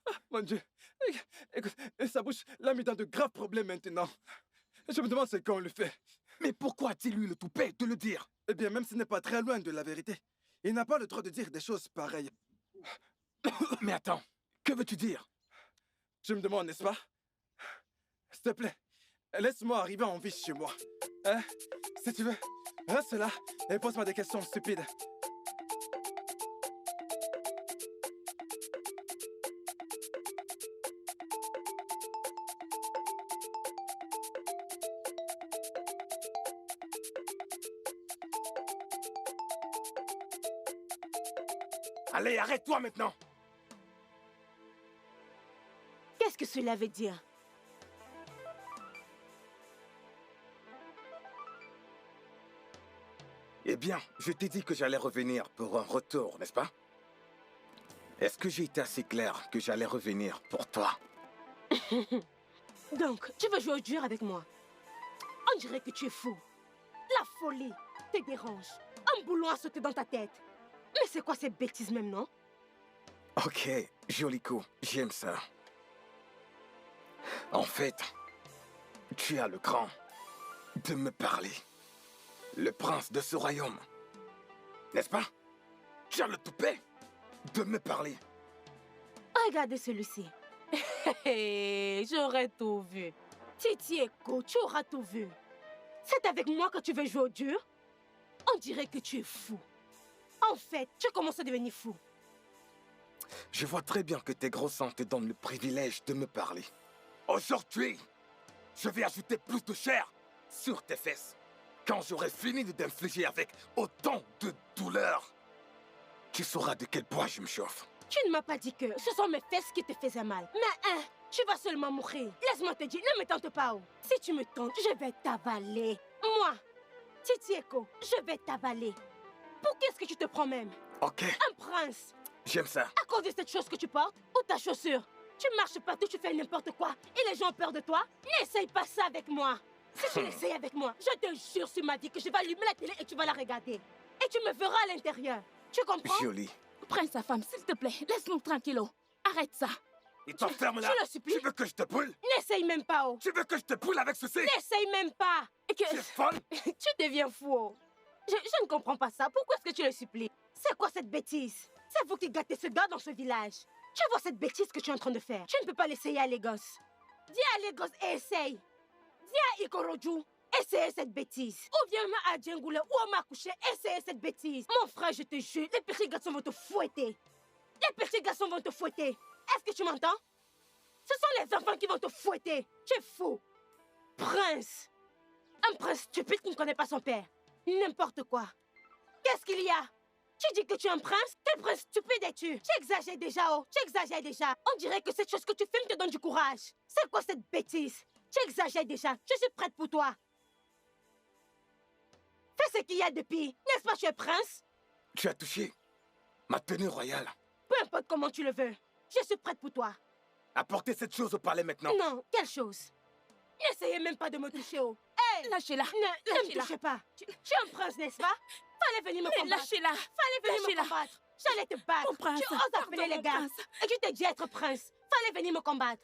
Ah, mon Dieu. Écoute, sa bouche l'a mis dans de graves problèmes maintenant. Je me demande ce qu'on lui fait. Mais pourquoi a-t-il eu le toupet de le dire? Eh bien, même s'il n'est pas très loin de la vérité, il n'a pas le droit de dire des choses pareilles. Mais attends, que veux-tu dire? Tu me demandes, n'est-ce pas? S'il te plaît, laisse-moi arriver en vie chez moi. Hein? Si tu veux, reste là et pose-moi des questions stupides. Allez, arrête-toi maintenant! Qu'est-ce que cela veut dire? Eh bien, je t'ai dit que j'allais revenir pour un retour, n'est-ce pas? Est-ce que j'ai été assez clair que j'allais revenir pour toi? Donc, tu veux jouer au dur avec moi? On dirait que tu es fou. La folie te dérange. Un boulon a sauté dans ta tête. Mais c'est quoi ces bêtises même, non? Ok, joli coup, j'aime ça. En fait, tu as le cran de me parler. Le prince de ce royaume. N'est-ce pas? Tu as le toupet de me parler. Regardez celui-ci. J'aurais tout vu. Titi Eko, tu auras tout vu. C'est avec moi que tu veux jouer au dur? On dirait que tu es fou. En fait, tu commences à devenir fou. Je vois très bien que tes gros seins te donnent le privilège de me parler. Aujourd'hui, je vais ajouter plus de chair sur tes fesses. Quand j'aurai fini de t'infliger avec autant de douleur, tu sauras de quel poids je me chauffe. Tu ne m'as pas dit que ce sont mes fesses qui te faisaient mal. Mais tu vas seulement mourir. Laisse-moi te dire, ne me tente pas. Oh. Si tu me tentes, je vais t'avaler. Moi, Titi Eko, je vais t'avaler. Pour qu'est-ce que tu te prends même? Ok, Un prince. j'aime ça. À cause de cette chose que tu portes ou ta chaussure? Tu marches partout, tu fais n'importe quoi et les gens ont peur de toi? N'essaye pas ça avec moi. Si tu l'essayes avec moi, je te jure sur ma vie que je vais allumer la télé et tu vas la regarder. Et tu me verras à l'intérieur. Tu comprends? Jolie. Prends sa femme, s'il te plaît. Laisse-nous tranquillos. Arrête ça. Et t'enfermes là. Je le supplie. Tu veux que je te brûle? N'essaye même pas, oh. Tu veux que je te brûle avec ceci? N'essaye même pas. Et que... Tu es folle? Tu deviens fou, oh. Je ne comprends pas ça. Pourquoi est-ce que tu le supplies? C'est quoi cette bêtise? C'est vous qui gâtez ce gars dans ce village. Tu vois cette bêtise que tu es en train de faire? Tu ne peux pas l'essayer à Lagos. Dis à Lagos et essaye. Dis à Ikoroju, essayez cette bêtise. Ou bien à Djengoule ou à Makouché, essayez cette bêtise. Mon frère, je te jure, les petits garçons vont te fouetter. Les petits garçons vont te fouetter. Est-ce que tu m'entends? Ce sont les enfants qui vont te fouetter. Tu es fou. Prince. Un prince stupide qui ne connaît pas son père. N'importe quoi. Qu'est-ce qu'il y a? Tu dis que tu es un prince? Quel prince stupide es-tu? Tu exagères déjà, oh. Tu exagères déjà. On dirait que cette chose que tu filmes te donne du courage. C'est quoi cette bêtise? Tu exagères déjà. Je suis prête pour toi. Fais ce qu'il y a de pire. N'est-ce pas, tu es prince? Tu as touché ma tenue royale. Peu importe comment tu le veux. Je suis prête pour toi. Apportez cette chose au palais maintenant. Non, quelle chose? N'essayez même pas de me toucher, oh. Hey! Lâchez-la. Ne me touchez pas. Tu es un prince, n'est-ce pas? Fallait venir me Mais combattre. lâchez-la. Fallait venir me combattre. J'allais te battre. Mon prince. Tu oses appeler Pardon, les mon gars. prince. Et tu te dis être prince. Fallait venir me combattre.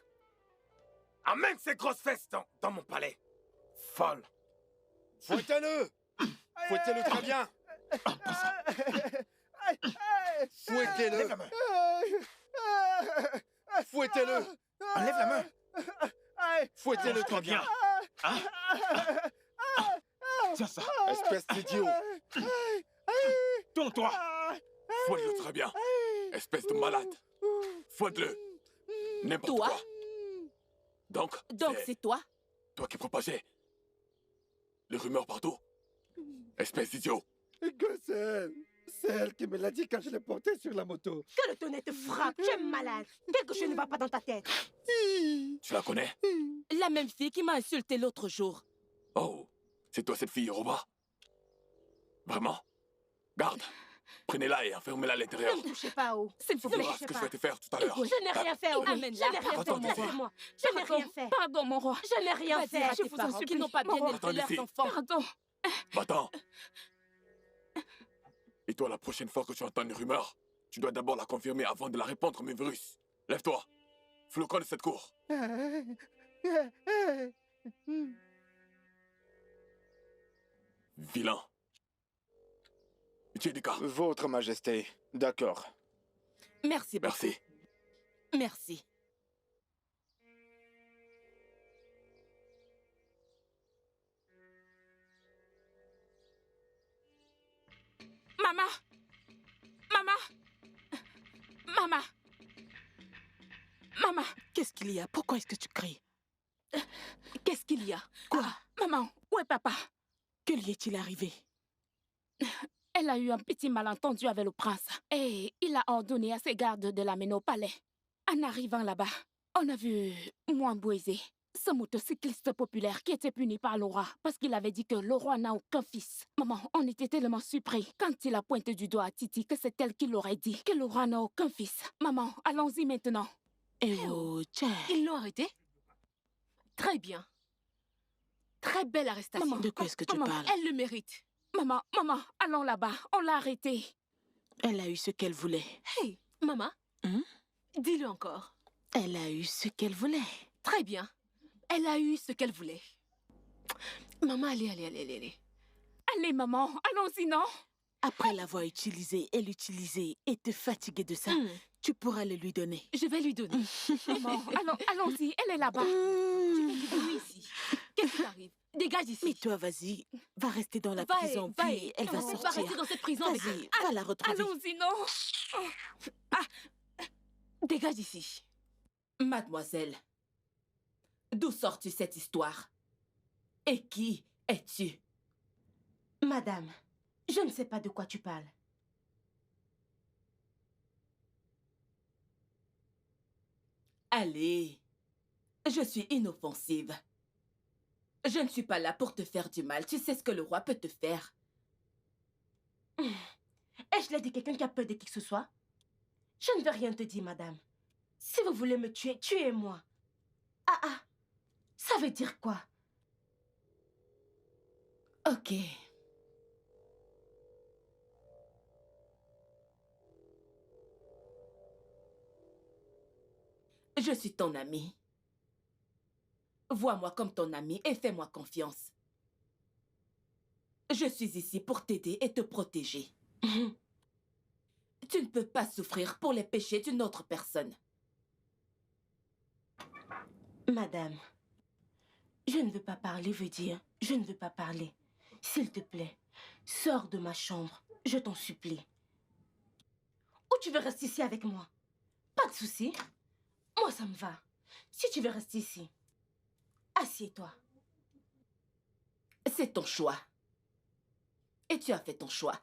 Amène ces grosses fesses dans mon palais. Folle. Fouettez-le! Fouettez-le très bien! Fouettez-le! Lève la main. Fouettez-le! Enlève la main. Fouettez-le très bien! Hein? Tiens ça. Espèce d'idiot! Tourne-toi. Fouette-le très bien. Espèce de malade. Fouette-le. N'importe Toi? quoi. Donc C'est toi? toi qui propageais les rumeurs partout? Espèce d'idiot. Gossel, c'est elle qui me l'a dit quand je l'ai porté sur la moto. Que le tonnerre te frappe. Tu es malade. Quelque chose ne va pas dans ta tête. Tu la connais? La même fille qui m'a insulté l'autre jour. Oh, c'est toi cette fille, Yoruba? Vraiment? Garde. Prenez-la et enfermez-la à l'intérieur. Ne me touchez pas, oh. S'il vous Tu plaît. verras ce que je vais te faire tout à l'heure. Je n'ai rien fait, oh. Amène-la. Je n'ai rien fait. Attends, Laissez-moi. Je n'ai rien fait. Pardon, mon roi. Je n'ai rien Vas-y, fait. à tes parents qui n'ont pas bien élevé Attends, leurs ici. enfants. Pardon. Va-t'en. Et toi, la prochaine fois que tu entends une rumeur, tu dois d'abord la confirmer avant de la répandre, mes virus. Lève-toi. Flocon de cette cour. Vilain. Uchiedika. Votre Majesté. D'accord. Merci beaucoup. Merci. Merci. Maman! Maman! Maman! Maman! Qu'est-ce qu'il y a? Pourquoi est-ce que tu cries? Qu'est-ce qu'il y a? Quoi? Maman, où est papa? Que lui est-il arrivé? Elle a eu un petit malentendu avec le prince et il a ordonné à ses gardes de l'amener au palais. En arrivant là-bas, on a vu Mwambweze, ce motocycliste populaire qui était puni par le roi parce qu'il avait dit que le roi n'a aucun fils. Maman, on était tellement surpris quand il a pointé du doigt à Titi que c'est elle qui l'aurait dit, que le roi n'a aucun fils. Maman, allons-y maintenant. Tiens. Ils l'ont arrêté? Très bien. Très belle arrestation. Maman, De quoi est-ce que tu maman, parles? Elle le mérite. Maman, allons là-bas. On l'a arrêtée. Elle a eu ce qu'elle voulait. Hey, maman. Dis-le encore. Elle a eu ce qu'elle voulait. Très bien. Elle a eu ce qu'elle voulait. Maman, allez. Allez, maman, allons-y, non? Après l'avoir utilisée et l'utiliser et te fatiguer de ça, tu pourras le lui donner. Je vais lui donner. Maman, allons-y, elle est là-bas. Tu fais du bruit ici. Qu'est-ce qui t'arrive? Dégage d'ici. Mais toi, vas-y, va rester dans la Va, prison, va, puis elle va on va sortir. rester dans cette prison avec Vas-y, va la retrouver. Allons-y, non? Dégage d'ici. Mademoiselle, d'où sors-tu cette histoire? Et qui es-tu? Madame, je ne sais pas de quoi tu parles. Allez, je suis inoffensive. Je ne suis pas là pour te faire du mal. Tu sais ce que le roi peut te faire. Ai-je l'air de quelqu'un qui a peur de qui que ce soit? Je ne veux rien te dire, madame. Si vous voulez me tuer, tuez-moi. Ah, ça veut dire quoi? Ok. Je suis ton ami. Vois-moi comme ton ami et fais-moi confiance. Je suis ici pour t'aider et te protéger. Tu ne peux pas souffrir pour les péchés d'une autre personne. Madame, je ne veux pas parler veut dire je ne veux pas parler. S'il te plaît, sors de ma chambre, je t'en supplie. Ou tu veux rester ici avec moi? Pas de souci. Moi, ça me va. Si tu veux rester ici, assieds-toi. C'est ton choix. Et tu as fait ton choix.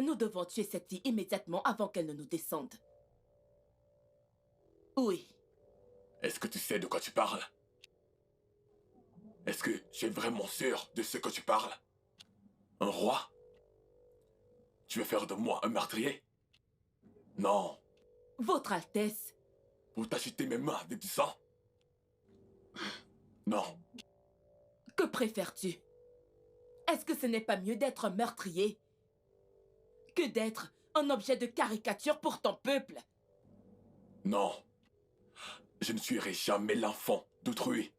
Nous devons tuer cette fille immédiatement avant qu'elle ne nous descende. Oui. Est-ce que tu sais de quoi tu parles? Est-ce que tu es vraiment sûr de ce que tu parles? Un roi? Tu veux faire de moi un meurtrier? Non. Votre Altesse. Pour t'acheter mes mains avec du sang? Non. Que préfères-tu? Est-ce que ce n'est pas mieux d'être un meurtrier que d'être un objet de caricature pour ton peuple? Non. Je ne tuerai jamais l'enfant d'autrui.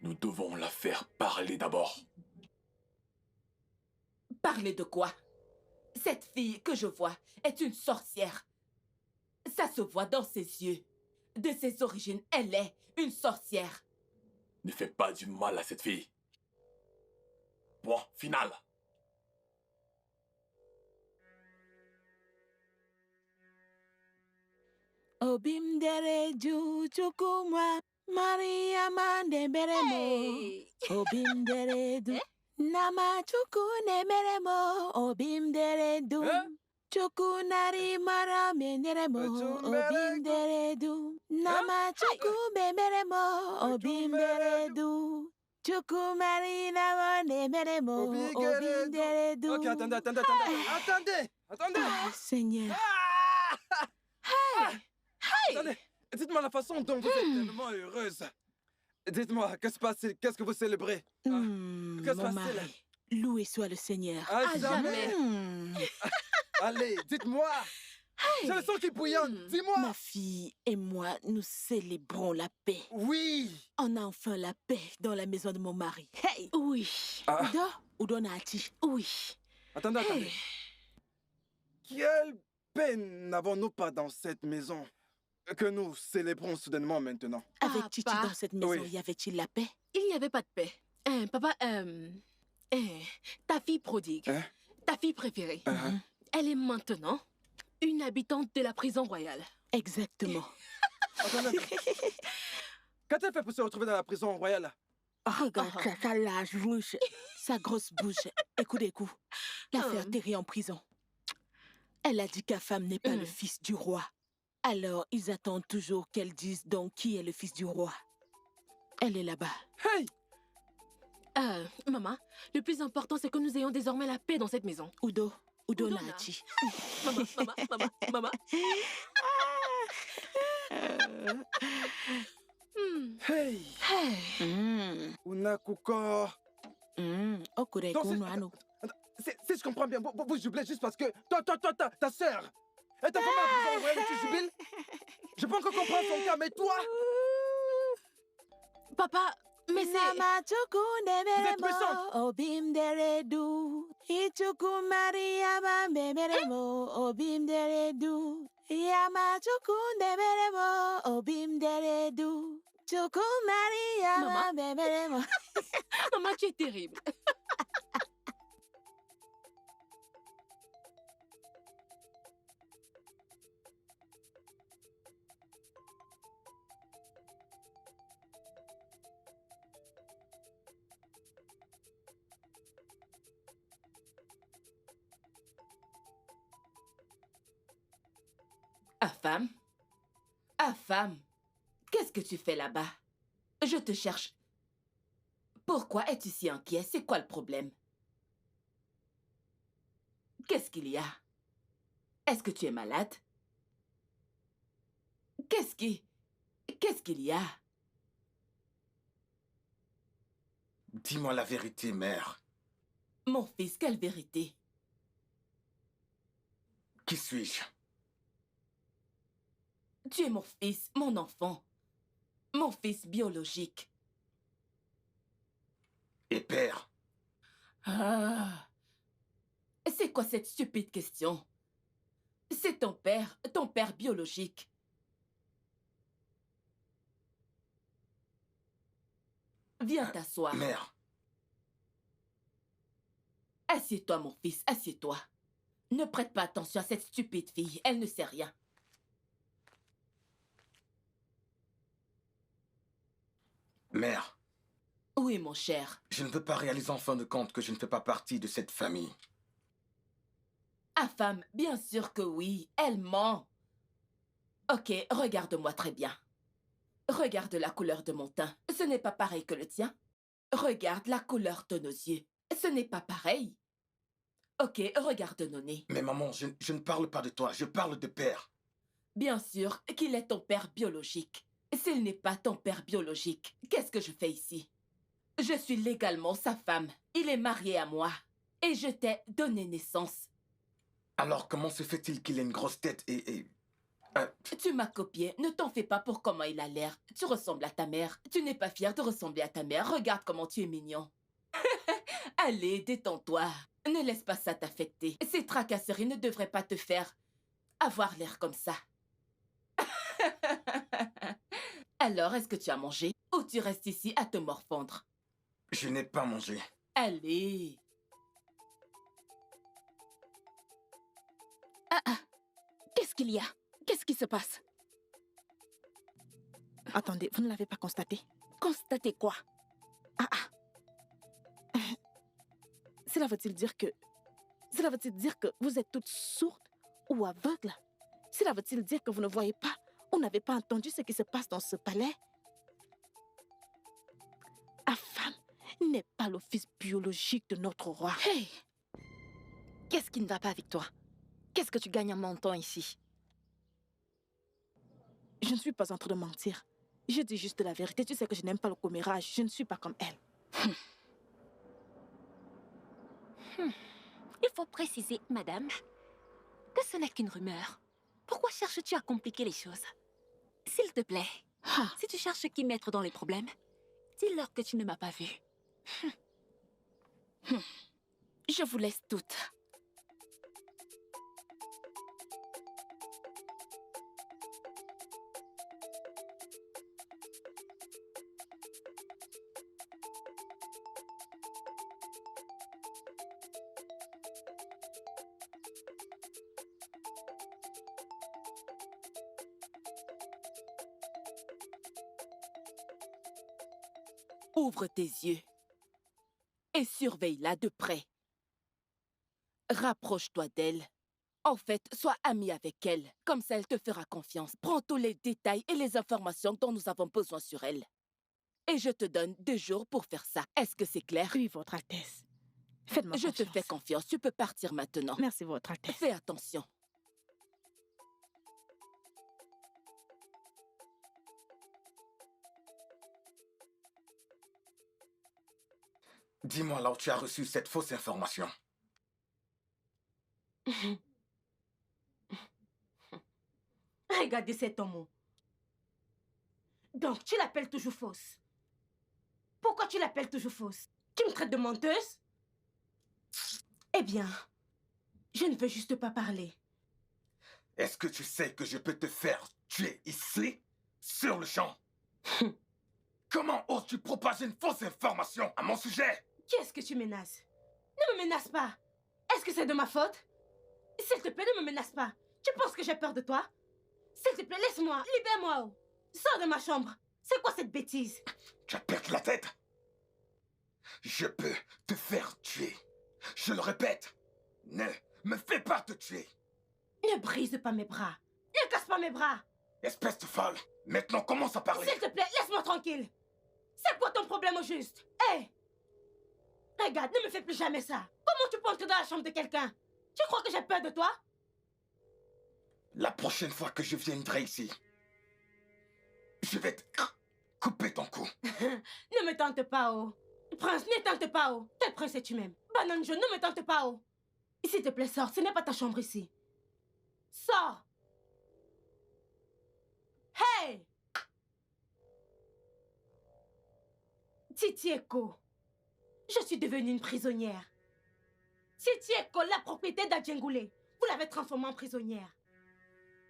Nous devons la faire parler d'abord. Parler de quoi? Cette fille que je vois est une sorcière. Ça se voit dans ses yeux. De ses origines, elle est une sorcière. Ne fais pas du mal à cette fille. Point final. Obimdere ju chukumwa Maria mandeberemo. Hey! Obimdere du nama chuku nemeremo. Obimdere du chukunari mara meneremo. Obimdere du nama chuku bemeremo. Obimdere du chukumari nama nemeremo. Obimdere du. Ok, attendez. Attendez. Ah, Seigneur. Attendez, dites-moi la façon dont vous êtes tellement heureuse. Dites-moi, qu'est-ce que vous célébrez? Que se Mon passe-t-il? mari, loué soit le Seigneur. À jamais. Allez, dites-moi. J'ai le sang qui bouillonne. Dis-moi. Ma fille et moi, nous célébrons la paix. Oui. On a enfin la paix dans la maison de mon mari. Hey! Oui. Ah. Udo Nati. Oui. Attendez. Quelle peine n'avons-nous pas dans cette maison que nous célébrons soudainement maintenant? Avec Titi Papa. dans cette maison, Oui. y avait-il la paix? Il n'y avait pas de paix. Papa, ta fille prodigue, Hein? ta fille préférée, Uh-huh. elle est maintenant une habitante de la prison royale. Exactement. Attendez. Qu'a-t-elle fait pour se retrouver dans la prison royale? Regarde ça, sa large bouche, sa grosse bouche. Écoute. L'affaire Terry en prison. Elle a dit qu'à femme n'est pas le fils du roi. Alors, ils attendent toujours qu'elle dise donc qui est le fils du roi. Elle est là-bas. Hey! Maman, le plus important, c'est que nous ayons désormais la paix dans cette maison. Udo Udo Nati. Maman. Hey! Unakuko. Okure Donc, kuno si je comprends bien, vous jubilez juste parce que ta sœur est ta femme à la prison royale et tu jubiles? Je peux encore comprendre son cas, mais toi? Papa, mais c'est... Vous êtes puissante. Obimderedu. Ichuku Maria Bamberemo. Obimderedu. Yamachuku Neberemo. Obimderedu. Chuku Maria Maman. Bamberemo. Maman, tu es terrible. Femme, qu'est-ce que tu fais là-bas? Je te cherche. Pourquoi es-tu si inquiet? C'est quoi le problème? Qu'est-ce qu'il y a? Est-ce que tu es malade? Qu'est-ce qu'il y a? Dis-moi la vérité, mère. Mon fils, quelle vérité? Qui suis-je? Tu es mon fils, mon enfant. Mon fils biologique. Et père? Ah. C'est quoi cette stupide question? C'est ton père biologique. Viens t'asseoir. Mère. Assieds-toi, mon fils, assieds-toi. Ne prête pas attention à cette stupide fille, elle ne sait rien. Mère. Oui, mon cher. Je ne veux pas réaliser en fin de compte que je ne fais pas partie de cette famille. Ah, femme, bien sûr que oui, elle ment. Ok, regarde-moi très bien. Regarde la couleur de mon teint. Ce n'est pas pareil que le tien. Regarde la couleur de nos yeux. Ce n'est pas pareil. Ok, regarde nos nez. Mais maman, je ne parle pas de toi, je parle de père. Bien sûr qu'il est ton père biologique. S'il n'est pas ton père biologique, qu'est-ce que je fais ici? Je suis légalement sa femme. Il est marié à moi. Et je t'ai donné naissance. Alors comment se fait-il qu'il ait une grosse tête et... Tu m'as copié. Ne t'en fais pas pour comment il a l'air. Tu ressembles à ta mère. Tu n'es pas fier de ressembler à ta mère. Regarde comment tu es mignon. Allez, détends-toi. Ne laisse pas ça t'affecter. Ces tracasseries ne devraient pas te faire avoir l'air comme ça. Alors, est-ce que tu as mangé ou tu restes ici à te morfondre? Je n'ai pas mangé. Allez. Qu'est-ce qu'il y a? Qu'est-ce qui se passe? Attendez, vous ne l'avez pas constaté? Constatez quoi? Cela veut-il dire que... Cela veut-il dire que vous êtes toutes sourdes ou aveugles? Cela veut-il dire que vous ne voyez pas ou n'avez pas entendu ce qui se passe dans ce palais? Afam n'est pas le fils biologique de notre roi. Hey! Qu'est-ce qui ne va pas avec toi? Qu'est-ce que tu gagnes en mentant ici? Je ne suis pas en train de mentir. Je dis juste la vérité. Tu sais que je n'aime pas le commérage. Je ne suis pas comme elle. Il faut préciser, madame, que ce n'est qu'une rumeur. Pourquoi cherches-tu à compliquer les choses? S'il te plaît, si tu cherches qui mettre dans les problèmes, dis-leur que tu ne m'as pas vue. Je vous laisse toutes. Ouvre tes yeux et surveille-la de près. Rapproche-toi d'elle. En fait, sois ami avec elle. Comme ça, elle te fera confiance. Prends tous les détails et les informations dont nous avons besoin sur elle. Et je te donne 2 jours pour faire ça. Est-ce que c'est clair? Oui, Votre Altesse. Faites-moi confiance. Je te fais confiance. Tu peux partir maintenant. Merci, Votre Altesse. Fais attention. Dis-moi là où tu as reçu cette fausse information. Regardez cet homme. Donc, tu l'appelles toujours fausse. Pourquoi tu l'appelles toujours fausse? Tu me traites de menteuse? Eh bien, je ne veux juste pas parler. Est-ce que tu sais que je peux te faire tuer ici, sur le champ? Comment oses-tu propager une fausse information à mon sujet? Qui est-ce que tu menaces? Ne me menace pas. Est-ce que c'est de ma faute? S'il te plaît, ne me menace pas. Tu penses que j'ai peur de toi? S'il te plaît, laisse-moi. Libère-moi. Oh. Sors de ma chambre. C'est quoi cette bêtise? Tu as perdu la tête? Je peux te faire tuer. Je le répète. Ne me fais pas te tuer. Ne brise pas mes bras. Ne casse pas mes bras. Espèce de folle. Maintenant, commence à parler. S'il te plaît, laisse-moi tranquille. C'est quoi ton problème au juste? Hé! Regarde, ne me fais plus jamais ça. Comment tu peux entrer dans la chambre de quelqu'un? Tu crois que j'ai peur de toi? La prochaine fois que je viendrai ici, je vais te couper ton cou. Ne me tente pas, oh. Prince, ne tente pas, oh. Quel prince es-tu même? Bananjo, ne me tente pas, oh. S'il te plaît, sors. Ce n'est pas ta chambre ici. Sors. Hey! Titieko, je suis devenue une prisonnière. Titieko, la propriété d'Adjengoulé, vous l'avez transformée en prisonnière.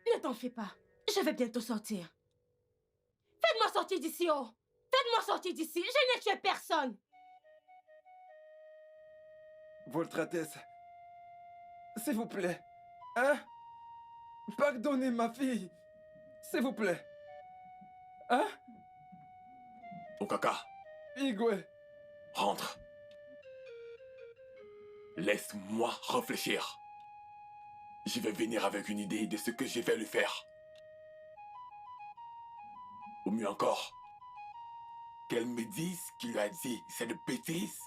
Ne t'en fais pas, je vais bientôt sortir. Faites-moi sortir d'ici, oh. Faites-moi sortir d'ici, je n'ai tué personne. Votre Altesse, s'il vous plaît, hein? Pardonnez ma fille, s'il vous plaît. Hein? Okaka, Igwe, rentre. Laisse-moi réfléchir. Je vais venir avec une idée de ce que je vais lui faire. Ou mieux encore, qu'elle me dise ce qu'il lui a dit, c'est de bêtises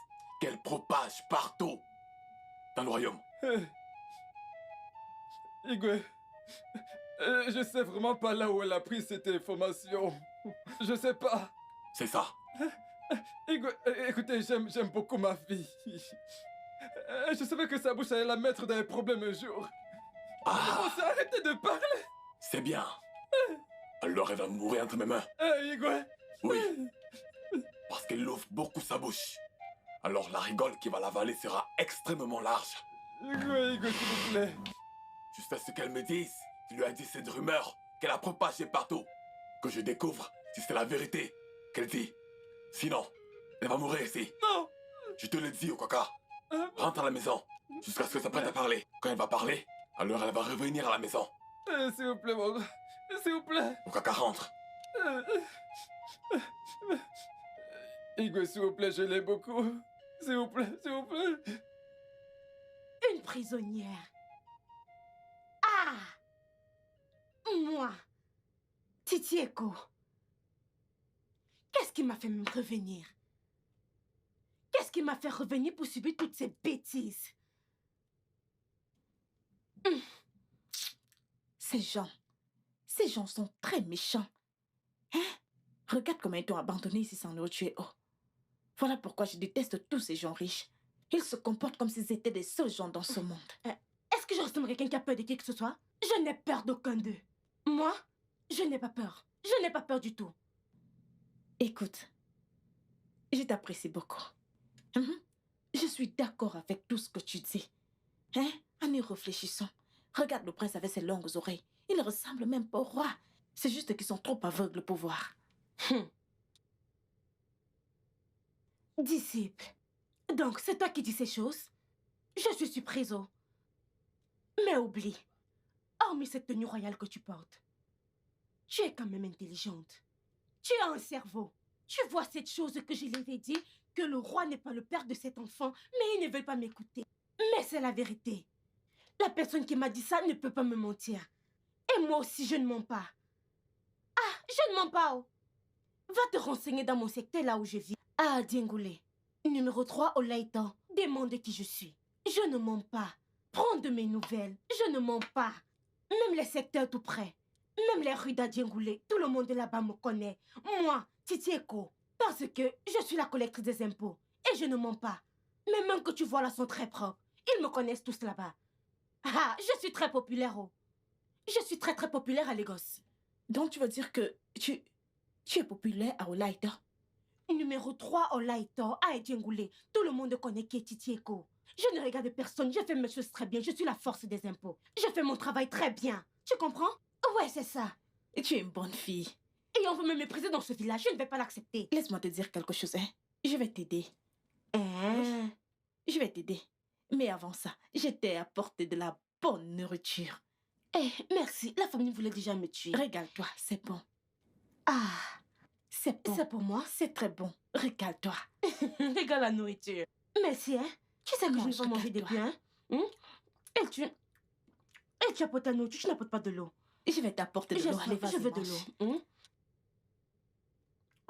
qu'elle propage partout dans le royaume. Igwe, je sais vraiment pas là où elle a pris cette information. Je sais pas. C'est ça. Igwe, écoutez, j'aime beaucoup ma fille. Je savais que sa bouche allait la mettre dans les problèmes un jour. Ah, On s'est arrêté de parler. c'est bien. Alors elle va mourir entre mes mains. Igwe. Oui. Parce qu'elle ouvre beaucoup sa bouche. Alors la rigole qui va l'avaler sera extrêmement large. Igwe, s'il vous plaît. Jusqu'à ce qu'elle me dise, tu lui as dit cette rumeur qu'elle a propagée partout. Que je découvre si c'est la vérité qu'elle dit. Sinon, elle va mourir ici. Non. Je te le dis, Okaka. Rentre à la maison jusqu'à ce que ça prête à parler. Quand elle va parler, alors elle va revenir à la maison. S'il vous plaît, mon... S'il vous plaît. Okaka, rentre. Igwe, s'il vous plaît, je l'aime beaucoup. S'il vous plaît, s'il vous plaît. Une prisonnière. Ah! Moi, Titieko. Qu'est-ce qui m'a fait me revenir? Qu'est-ce qui m'a fait revenir pour subir toutes ces bêtises? Ces gens sont très méchants. Hein? Regarde comment ils t'ont abandonné ici sans nourriture. Oh. Voilà pourquoi je déteste tous ces gens riches. Ils se comportent comme s'ils étaient les seuls gens dans ce monde. Est-ce que je ressemble à quelqu'un qui a peur de qui que ce soit? Je n'ai peur d'aucun d'eux. Moi, je n'ai pas peur. Je n'ai pas peur du tout. Écoute, je t'apprécie beaucoup. Je suis d'accord avec tout ce que tu dis. Hein? En y réfléchissant, regarde le prince avec ses longues oreilles. Il ne ressemble même pas au roi. C'est juste qu'ils sont trop aveugles pour voir. Disciple. Donc, c'est toi qui dis ces choses? Je suis surprise, oh. Mais oublie, hormis cette tenue royale que tu portes, tu es quand même intelligente. Tu as un cerveau. Tu vois cette chose que je l'avais dit, que le roi n'est pas le père de cet enfant, mais il ne veut pas m'écouter. Mais c'est la vérité. La personne qui m'a dit ça ne peut pas me mentir. Et moi aussi, je ne mens pas. Ah, je ne mens pas, oh. Va te renseigner dans mon secteur là où je vis. Ah, Diengoulé. Numéro 3 au Laïtan. Demande qui je suis. Je ne mens pas. Prends de mes nouvelles. Je ne mens pas. Même les secteurs tout près. Même les rues d'Adiengoulé. Tout le monde là-bas me connaît. Moi, Titieko. Parce que je suis la collectrice des impôts. Et je ne mens pas. Mes mains que tu vois là sont très propres. Ils me connaissent tous là-bas. Ah, je suis très populaire, oh. Je suis très populaire à Lagos. Donc tu veux dire que tu es populaire à Olaïta? Numéro 3 Olaïta à Ediengoulé. Tout le monde connaît qui est Titieko. Je ne regarde personne, je fais mes choses très bien. Je suis la force des impôts. Je fais mon travail très bien. Tu comprends? Ouais, c'est ça. Et tu es une bonne fille. Et on veut me mépriser dans ce village, je ne vais pas l'accepter. Laisse-moi te dire quelque chose, hein. Je vais t'aider. Je vais t'aider. Mais avant ça, je t'ai apporté de la bonne nourriture. Merci. La famille voulait déjà me tuer. Régale-toi, c'est bon. Ah, c'est bon. C'est pour moi? C'est très bon. Régale-toi. Régale la nourriture. Merci, hein. Tu sais que je ne vais pas manger depuis, hein. Et tu apportes ta nourriture, tu n'apportes pas de l'eau. Je vais t'apporter de l'eau. Allez, vas-y, je veux de l'eau.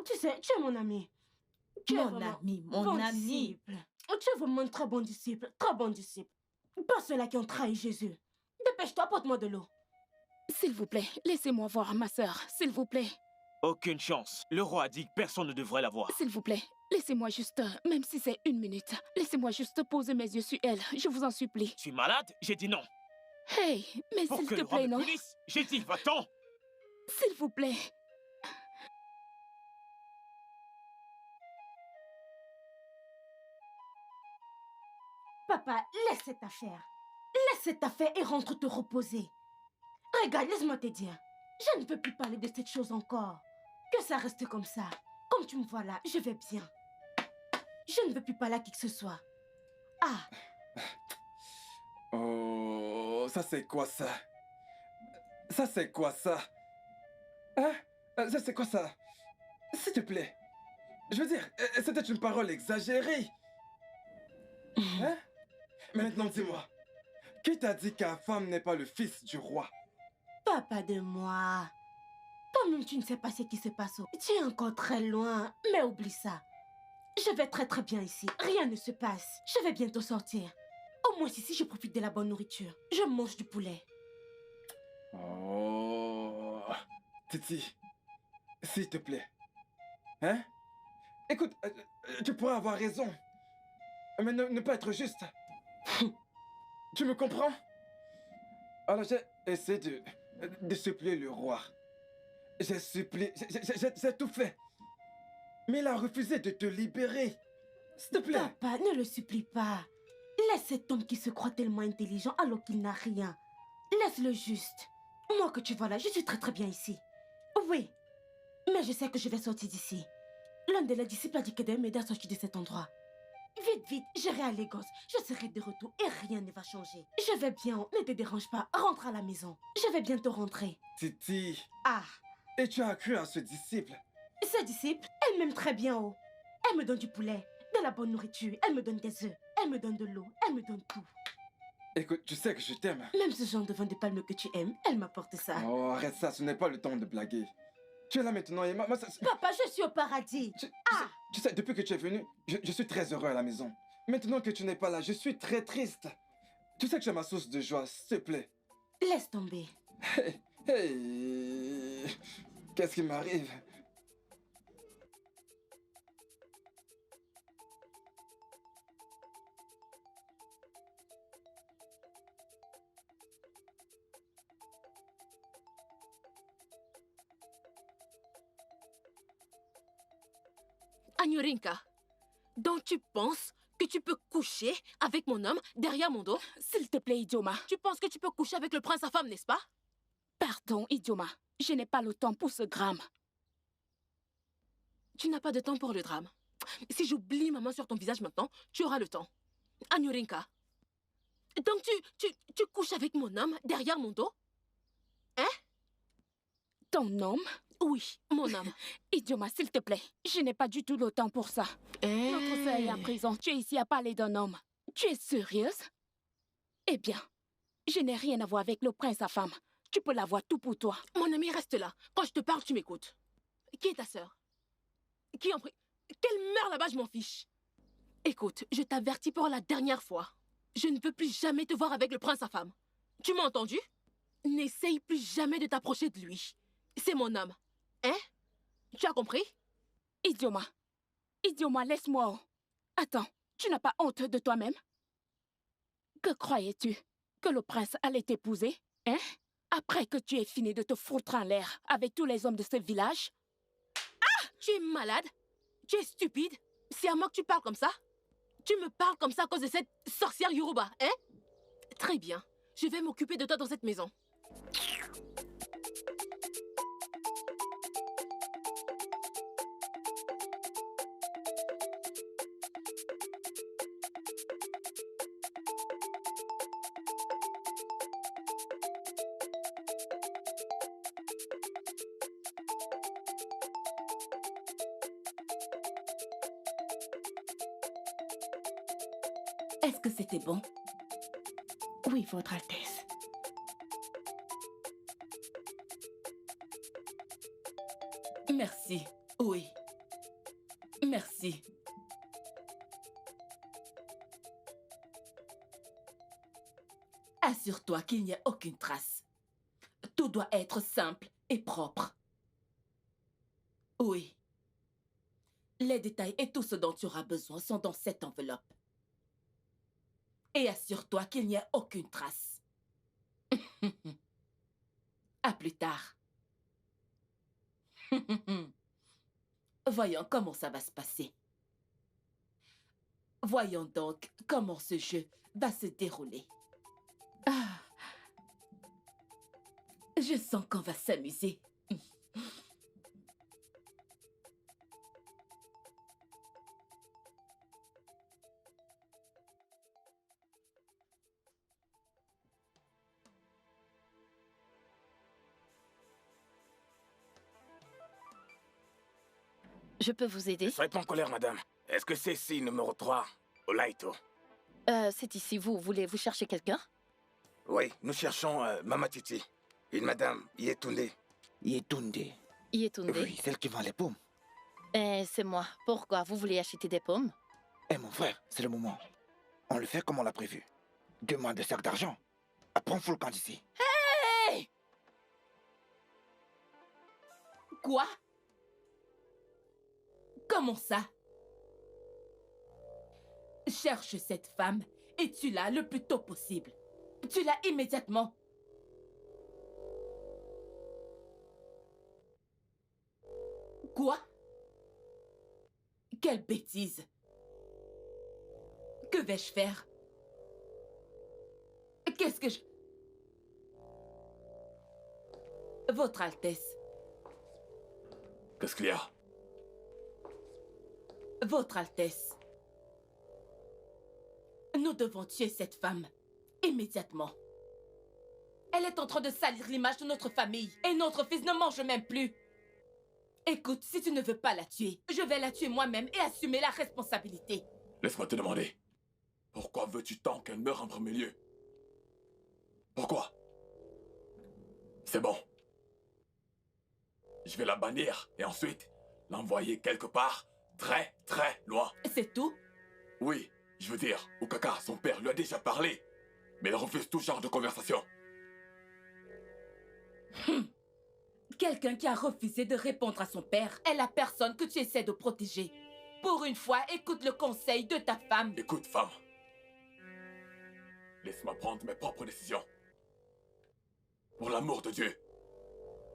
Tu sais, tu es mon ami. Mon ami. Tu es vraiment un très bon disciple. Très bon disciple. Pas ceux-là qui ont trahi Jésus. Dépêche-toi, apporte-moi de l'eau. S'il vous plaît, laissez-moi voir ma sœur. S'il vous plaît. Aucune chance. Le roi a dit que personne ne devrait la voir. S'il vous plaît, laissez-moi juste, même si c'est 1 minute, laissez-moi juste poser mes yeux sur elle. Je vous en supplie. Tu es malade? J'ai dit non. Hey, mais s'il te plaît, non. J'ai dit, va-t'en. S'il vous plaît. Papa, laisse cette affaire. Laisse cette affaire et rentre te reposer. Regarde, laisse-moi te dire. Je ne veux plus parler de cette chose encore. Que ça reste comme ça. Comme tu me vois là, je vais bien. Je ne veux plus parler à qui que ce soit. Ah. Oh, ça c'est quoi ça? Ça c'est quoi ça? Hein? Ça c'est quoi ça? S'il te plaît. Je veux dire, c'était une parole exagérée. Hein? Maintenant dis-moi, qui t'a dit qu'un femme n'est pas le fils du roi? Papa de moi. Toi-même, tu ne sais pas ce qui se passe. Tu es encore très loin, mais oublie ça. Je vais très bien ici. Rien ne se passe. Je vais bientôt sortir. Au moins ici, je profite de la bonne nourriture. Je mange du poulet. Oh... Titi, s'il te plaît. Hein? Écoute, tu pourrais avoir raison. Mais ne pas être juste. Tu me comprends? Alors j'ai essayé de supplier le roi. J'ai supplié, j'ai tout fait. Mais il a refusé de te libérer. S'il te plaît. Papa, ne le supplie pas. Laisse cet homme qui se croit tellement intelligent alors qu'il n'a rien. Laisse-le juste. Moi que tu vois là, je suis très bien ici. Oui, mais je sais que je vais sortir d'ici. L'un de les disciples a dit qu'il devait m'aider à sortir de cet endroit. Vite, j'irai à Lagos. Je serai de retour et rien ne va changer. Je vais bien, ne te dérange pas. Rentre à la maison. Je vais bientôt rentrer. Titi. Ah, Et tu as cru à ce disciple? Sa disciple, elle m'aime très bien, oh. Elle me donne du poulet, de la bonne nourriture, elle me donne des œufs, elle me donne de l'eau, elle me donne tout. Écoute, tu sais que je t'aime. Même ce genre de vin de palme que tu aimes, elle m'apporte ça. Oh, arrête ça, ce n'est pas le temps de blaguer. Tu es là maintenant et moi Papa, je suis au paradis. Tu sais, depuis que tu es venu, je suis très heureux à la maison. Maintenant que tu n'es pas là, je suis très triste. Tu sais que j'ai ma source de joie, s'il te plaît. Laisse tomber. Hey, qu'est-ce qui m'arrive? Agnorinka, donc tu penses que tu peux coucher avec mon homme derrière mon dos? S'il te plaît, Idioma. Tu penses que tu peux coucher avec le prince sa femme, n'est-ce pas? Pardon, Idioma. Je n'ai pas le temps pour ce drame. Tu n'as pas de temps pour le drame. Si j'oublie ma main sur ton visage maintenant, tu auras le temps. Agnorinka. Donc tu couches avec mon homme derrière mon dos? Hein? Ton homme? Oui, mon homme. Idioma, s'il te plaît. Je n'ai pas du tout le temps pour ça. Notre sœur est en prison. Tu es ici à parler d'un homme. Tu es sérieuse? Eh bien, je n'ai rien à voir avec le prince sa femme. Tu peux l'avoir tout pour toi. Mon ami, reste là. Quand je te parle, tu m'écoutes. Qui est ta sœur? Qui en prie? Qu'elle meure là-bas, je m'en fiche. Écoute, je t'avertis pour la dernière fois. Je ne veux plus jamais te voir avec le prince sa femme. Tu m'as entendu? N'essaye plus jamais de t'approcher de lui. C'est mon homme. Hein? Tu as compris? Idioma. Idioma, laisse-moi. Attends, tu n'as pas honte de toi-même? Que croyais-tu? Que le prince allait t'épouser? Hein? Après que tu aies fini de te foutre en l'air avec tous les hommes de ce village? Ah! Tu es malade? Tu es stupide? C'est à moi que tu parles comme ça? Tu me parles comme ça à cause de cette sorcière Yoruba, hein? Très bien. Je vais m'occuper de toi dans cette maison. Est-ce que c'était bon? Oui, Votre Altesse. Merci. Oui. Merci. Assure-toi qu'il n'y a aucune trace. Tout doit être simple et propre. Oui. Les détails et tout ce dont tu auras besoin sont dans cette enveloppe. Et assure-toi qu'il n'y a aucune trace. À plus tard. Voyons comment ça va se passer. Voyons donc comment ce jeu va se dérouler. Ah. Je sens qu'on va s'amuser. Je peux vous aider? Ne soyez pas en colère, madame. Est-ce que c'est ici, numéro 3, au Laito? C'est ici. Vous cherchez quelqu'un? Oui, nous cherchons Mama Titi. Une madame, Yetunde. Yetunde. Yetunde? Oui, celle qui vend les pommes. C'est moi. Pourquoi? Vous voulez acheter des pommes? Eh mon frère, c'est le moment. On le fait comme on l'a prévu. Demande des sacs d'argent. Après, on fout le camp d'ici. Hey! Quoi? Comment ça? Cherche cette femme et tue-la le plus tôt possible. Tue-la immédiatement. Quoi? Quelle bêtise! Que vais-je faire? Qu'est-ce que je... Votre Altesse. Qu'est-ce qu'il y a? Votre Altesse. Nous devons tuer cette femme. Immédiatement. Elle est en train de salir l'image de notre famille. Et notre fils ne mange même plus. Écoute, si tu ne veux pas la tuer, je vais la tuer moi-même et assumer la responsabilité. Laisse-moi te demander. Pourquoi veux-tu tant qu'elle meure en premier lieu? Pourquoi? C'est bon. Je vais la bannir et ensuite l'envoyer quelque part très très loin. C'est tout? Oui, je veux dire, Ukaka, son père, lui a déjà parlé. Mais il refuse tout genre de conversation. Quelqu'un qui a refusé de répondre à son père est la personne que tu essaies de protéger. Pour une fois, écoute le conseil de ta femme. Écoute, femme. Laisse-moi prendre mes propres décisions. Pour l'amour de Dieu,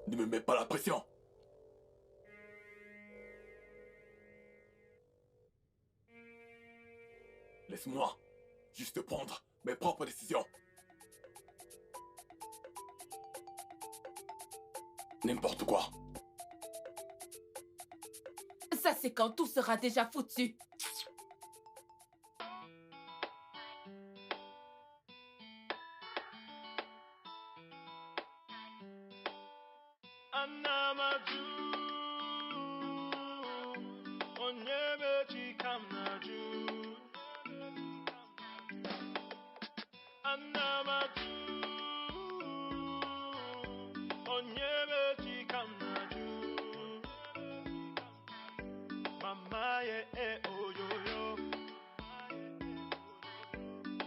ne me mets pas la pression. Laisse-moi juste prendre mes propres décisions. N'importe quoi. Ça, c'est quand tout sera déjà foutu.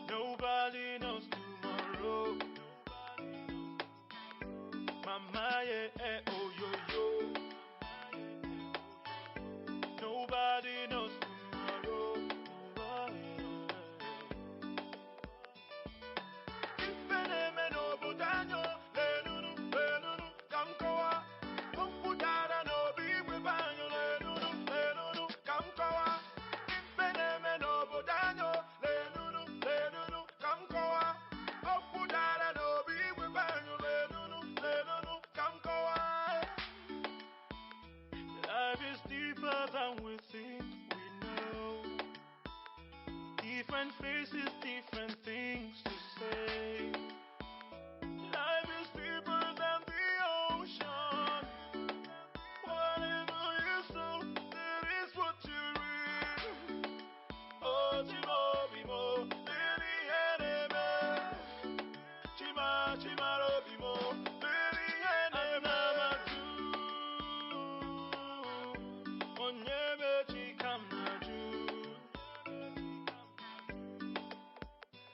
Nobody knows tomorrow. Mama, yeah, oh yo yo. Nobody knows tomorrow. Ifeneme no budanyo, lenunu, lenunu, kamkawa. Komputara no biwe banyo, lenunu, lenunu, kamkawa. Ifeneme no budanyo, lenunu, lenunu, kamkawa. Komputara no biwe banyo, lenunu, lenunu, kamkawa. Life is deeper than we think we know. Different faces, different things to say. Life is deeper than the ocean. Whatever you sow, that is what you reap. Oh, Chimo, Bimo, Lily Eneme. Chima, Chimaro, Bimo, Lily Eneme. Onyeme, Chikamaju.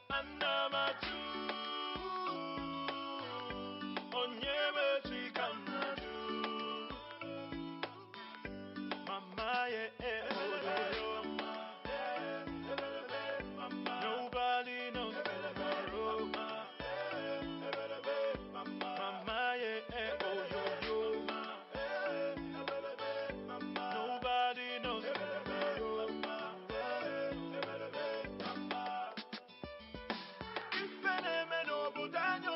Anamatu. Onyeme, Chikamaju. Mama, yeah, oh, yo, nobody knows tomorrow. Mama, yeah, oh, yo, nobody knows tomorrow. Ifeneme no budanyo,